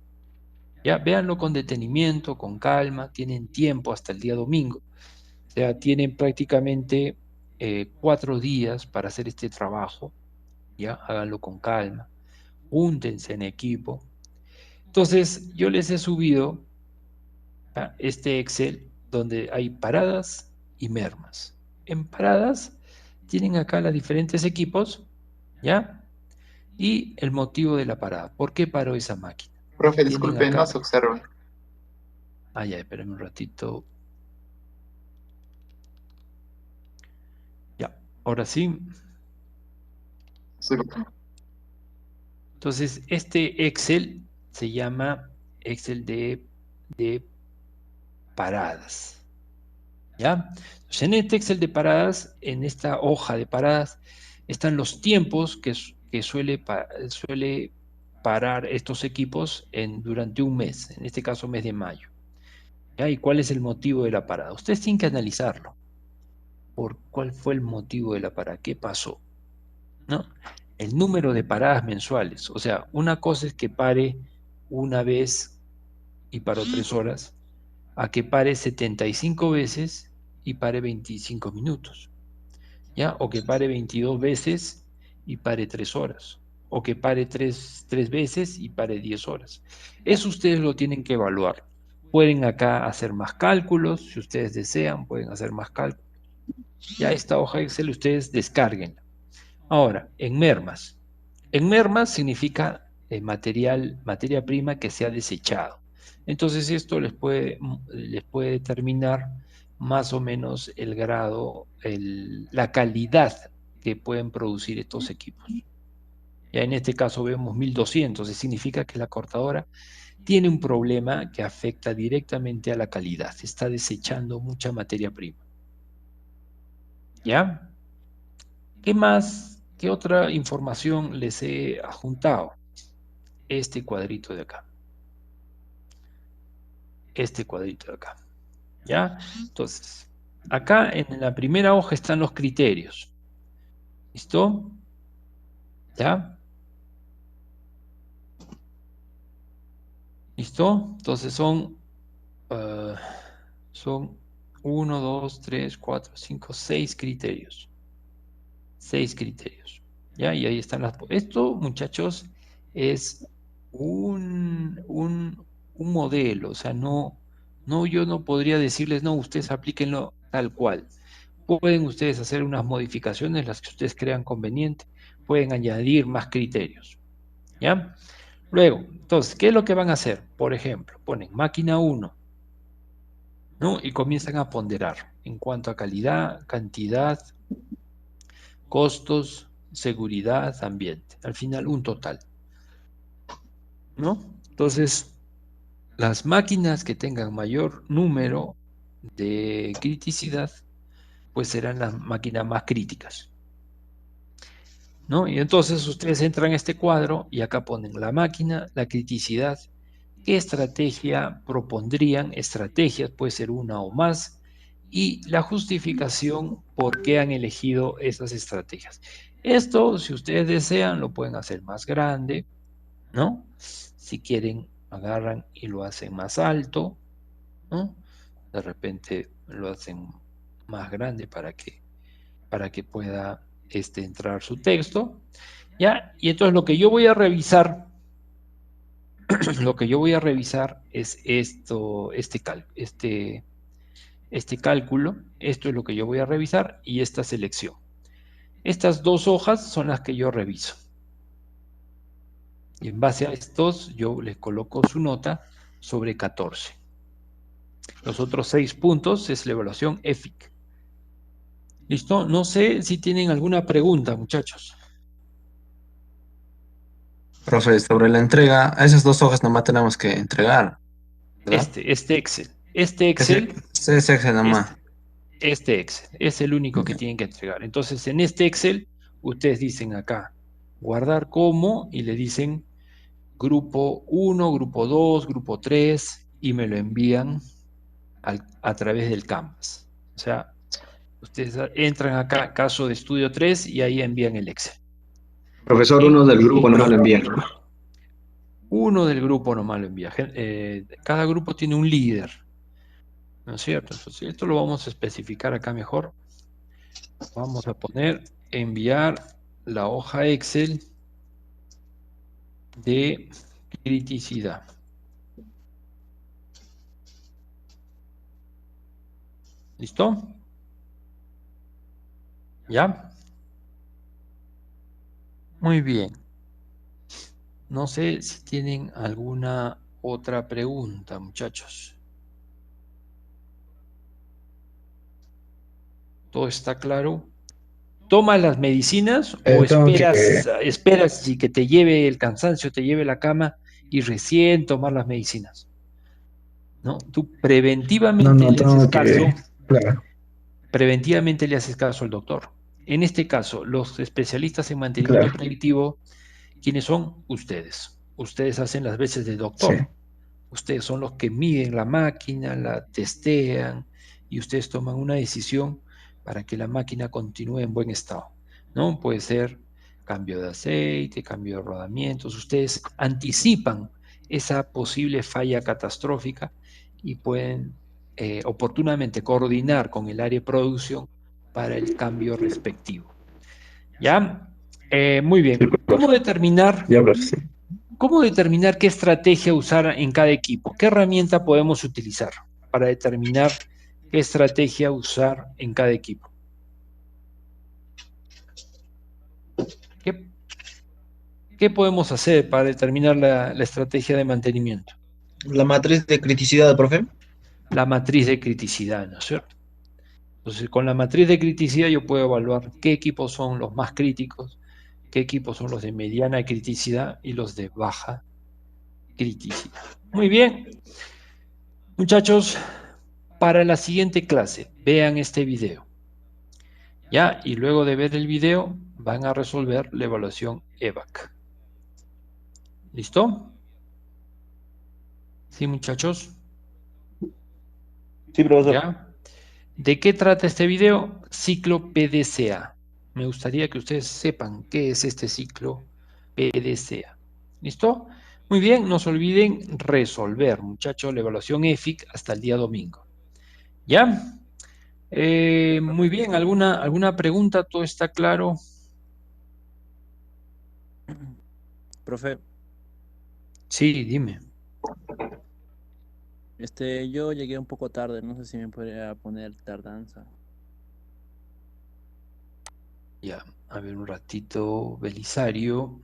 Ya, véanlo con detenimiento, con calma, tienen tiempo hasta el día domingo. O sea, tienen prácticamente 4 días para hacer este trabajo. Ya, háganlo con calma, júntense en equipo. Entonces, yo les he subido este Excel donde hay paradas y mermas. En paradas tienen acá los diferentes equipos, ¿ya? Y el motivo de la parada. ¿Por qué paró esa máquina? Profe, Tienen disculpe, acá... no se observa. Ah, ya, espérenme un ratito. Ya, ahora sí. Sí. Entonces, este Excel se llama Excel de paradas. ¿Ya? Entonces, en este Excel de paradas, en esta hoja de paradas, están los tiempos que suele parar estos equipos durante un mes, en este caso mes de mayo. ¿Ya? ¿Y cuál es el motivo de la parada? Ustedes tienen que analizarlo. ¿Cuál fue el motivo de la parada? ¿Qué pasó? ¿No? El número de paradas mensuales. O sea, una cosa es que pare una vez y paró 3 horas, a que pare 75 veces y pare 25 minutos. ¿Ya? O que pare 22 veces y pare 3 horas. O que pare 3 veces y pare 10 horas. Eso ustedes lo tienen que evaluar. Pueden acá hacer más cálculos, si ustedes desean, pueden hacer más cálculos. Ya esta hoja Excel ustedes descárguenla. Ahora, en mermas. En mermas significa materia prima que se ha desechado. Entonces esto les puede determinar más o menos el grado, la calidad que pueden producir estos equipos. Ya en este caso vemos 1200, eso significa que la cortadora tiene un problema que afecta directamente a la calidad. Se está desechando mucha materia prima. ¿Ya? ¿Qué más? ¿Qué otra información les he adjuntado? Este cuadrito de acá. Este cuadrito de acá. ¿Ya? Entonces, acá en la primera hoja están los criterios. ¿Listo? ¿Ya? ¿Listo? Entonces son 1, 2, 3, 4, 5, 6 criterios. 6 criterios. ¿Ya? Y ahí están las... Esto, muchachos, es un modelo. O sea, yo no podría decirles, no, ustedes aplíquenlo tal cual. Pueden ustedes hacer unas modificaciones, las que ustedes crean conveniente. Pueden añadir más criterios. ¿Ya? Luego, entonces, ¿qué es lo que van a hacer? Por ejemplo, ponen máquina 1. ¿no? Y comienzan a ponderar en cuanto a calidad, cantidad, costos, seguridad, ambiente. Al final, un total, ¿no? Entonces, las máquinas que tengan mayor número de criticidad, pues serán las máquinas más críticas, ¿no? Y entonces ustedes entran a este cuadro y acá ponen la máquina, la criticidad, qué estrategia propondrían, estrategias, puede ser una o más, y la justificación por qué han elegido esas estrategias. Esto, si ustedes desean, lo pueden hacer más grande, ¿no? Si quieren, agarran y lo hacen más alto, ¿no? De repente lo hacen más grande para que pueda entrar su texto, ¿ya? Y entonces lo que yo voy a revisar, lo que yo voy a revisar es este cálculo, esto es lo que yo voy a revisar y esta selección. Estas dos hojas son las que yo reviso. Y en base a estos, yo les coloco su nota sobre 14. Los otros 6 puntos es la evaluación EFIC. ¿Listo? No sé si tienen alguna pregunta, muchachos. Profe, sobre la entrega, a esas 2 hojas nomás tenemos que entregar, ¿verdad? Este Excel. Este Excel. Ese Excel nomás. Este Excel. Es el único que tienen que entregar. Entonces, en este Excel, ustedes dicen acá, guardar como, y le dicen grupo 1, grupo 2, grupo 3, y me lo envían a través del Canvas. O sea, ustedes entran acá, caso de estudio 3, y ahí envían el Excel. Profesor, uno del grupo no lo envía. Uno del grupo nomás lo envía. Cada grupo tiene un líder, ¿no es cierto? Entonces, esto lo vamos a especificar acá mejor. Vamos a poner enviar la hoja Excel de criticidad. ¿Listo? ¿Ya? Muy bien. No sé si tienen alguna otra pregunta, muchachos. ¿Todo está claro? ¿Tomas las medicinas o esperas y que te lleve el cansancio, te lleve la cama y recién tomar las medicinas? ¿No? Tú preventivamente le haces caso. Claro. Preventivamente le haces caso al doctor. En este caso, los especialistas en mantenimiento preventivo, ¿quiénes son? Ustedes. Ustedes hacen las veces de doctor. Sí. Ustedes son los que miden la máquina, la testean y ustedes toman una decisión para que la máquina continúe en buen estado, ¿no? Puede ser cambio de aceite, cambio de rodamientos. Ustedes anticipan esa posible falla catastrófica y pueden oportunamente coordinar con el área de producción para el cambio respectivo. ¿Ya? Muy bien. ¿Cómo determinar qué estrategia usar en cada equipo? ¿Qué herramienta podemos utilizar para determinar qué estrategia usar en cada equipo? ¿Qué podemos hacer para determinar la estrategia de mantenimiento? La matriz de criticidad, profe. La matriz de criticidad, ¿no es cierto? Entonces, con la matriz de criticidad yo puedo evaluar qué equipos son los más críticos, qué equipos son los de mediana criticidad y los de baja criticidad. Muy bien. Muchachos, para la siguiente clase, vean este video. ¿Ya? Y luego de ver el video, van a resolver la evaluación EVAC. ¿Listo? ¿Sí, muchachos? Sí, profesor. ¿Ya? ¿De qué trata este video? Ciclo PDCA. Me gustaría que ustedes sepan qué es este ciclo PDCA. ¿Listo? Muy bien, no se olviden resolver, muchachos, la evaluación EFIC hasta el día domingo. ¿Ya? Muy bien, ¿alguna pregunta? ¿Todo está claro? Profe, Sí, dime. yo llegué un poco tarde, no sé si me podría poner tardanza. Ya, a ver un ratito, Belisario.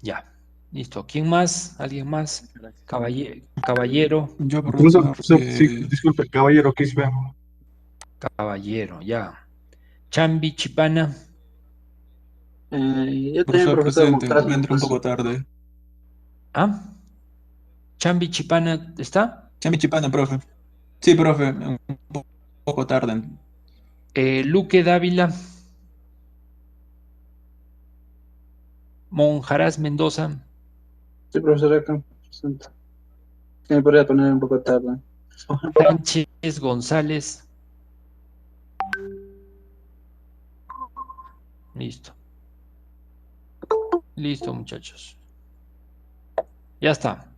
Ya, Listo. ¿Quién más? ¿Alguien más? Caballero. Yo, Profesor, profesor. sí, disculpe, caballero Quispe. Caballero, ya. Chambi Chipana. Yo también, Profesor profesor presente, Moctezuma, entra un pues. poco tarde. ¿Ah? ¿Chambi Chipana está? Chambi Chipana, profe. Sí, profe, un poco tarde. Luque Dávila. Monjarás Mendoza. Sí, profesor, acá. Presente. Sí, me podría poner un poco tarde. Sánchez González. Listo. Listo, muchachos. Ya está.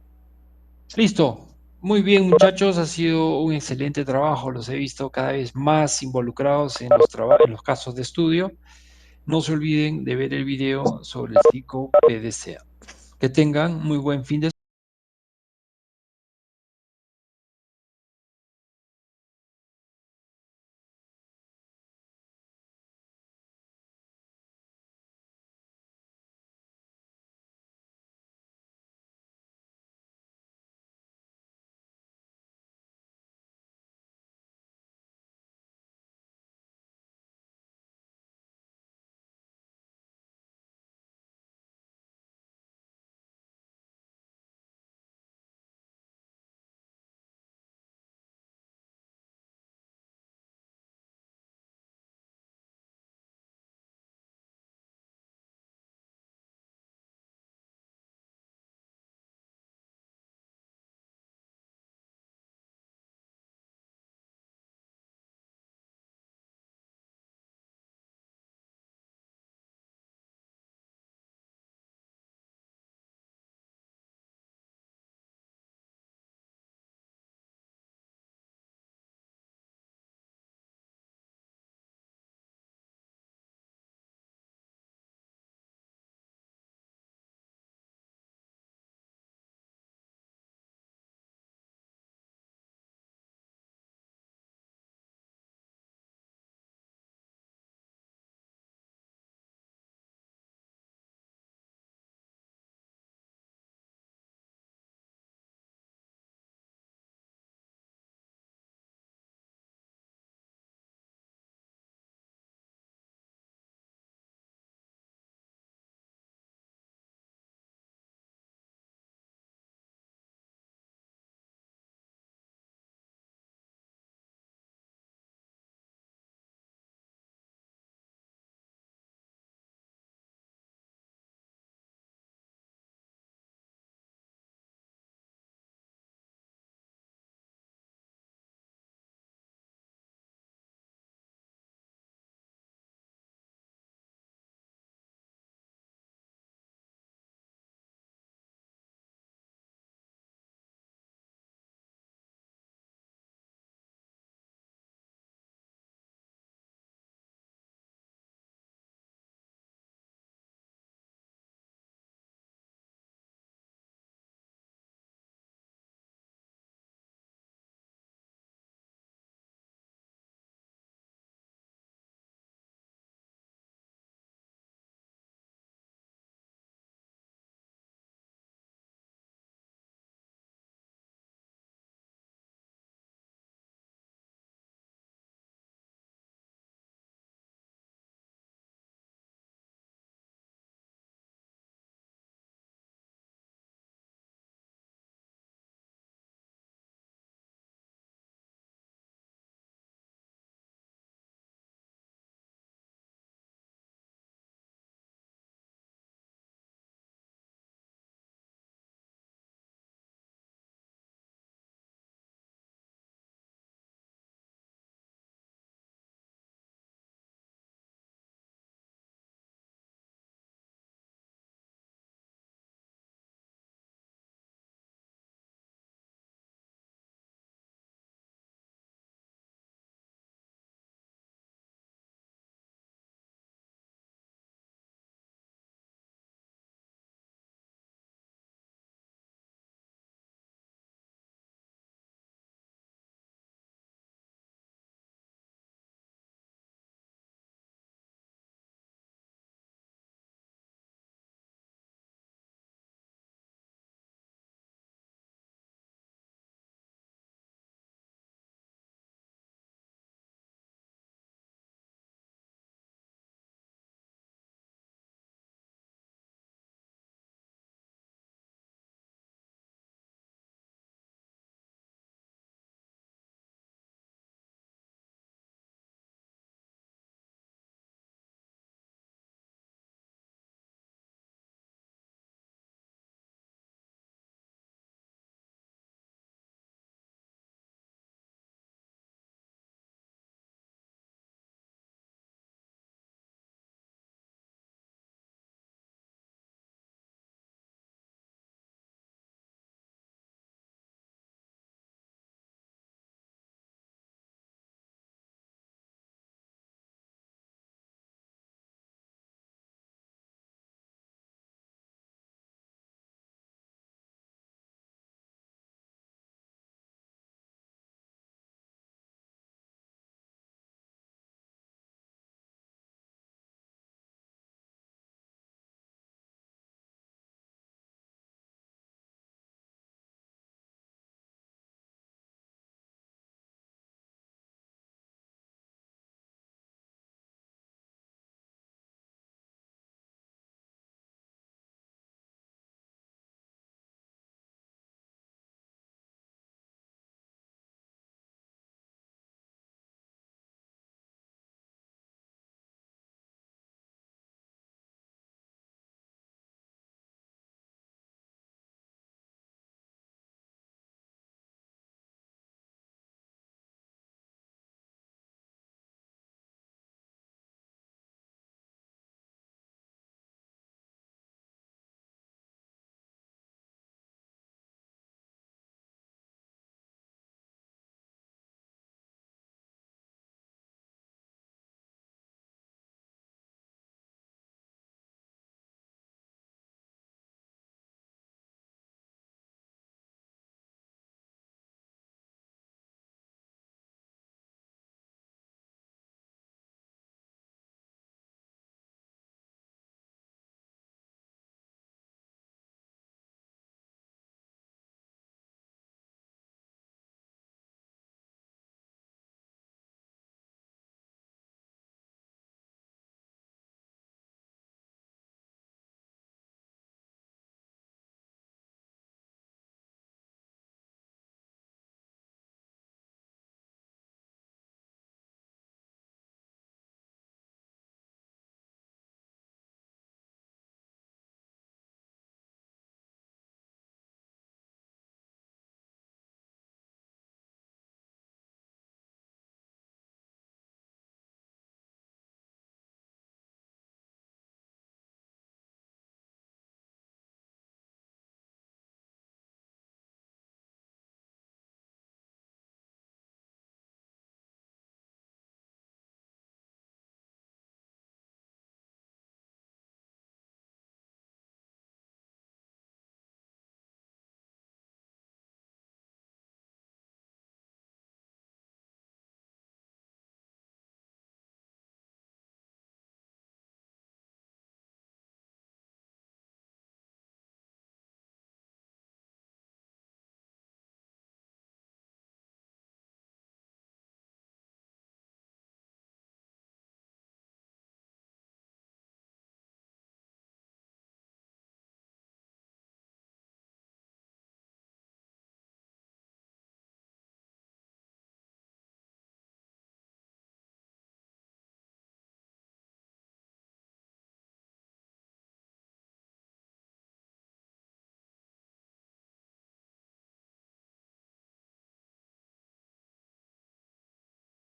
Listo. Muy bien, muchachos. Ha sido un excelente trabajo. Los he visto cada vez más involucrados en los casos de estudio. No se olviden de ver el video sobre el psico PDCA. Que tengan muy buen fin de semana.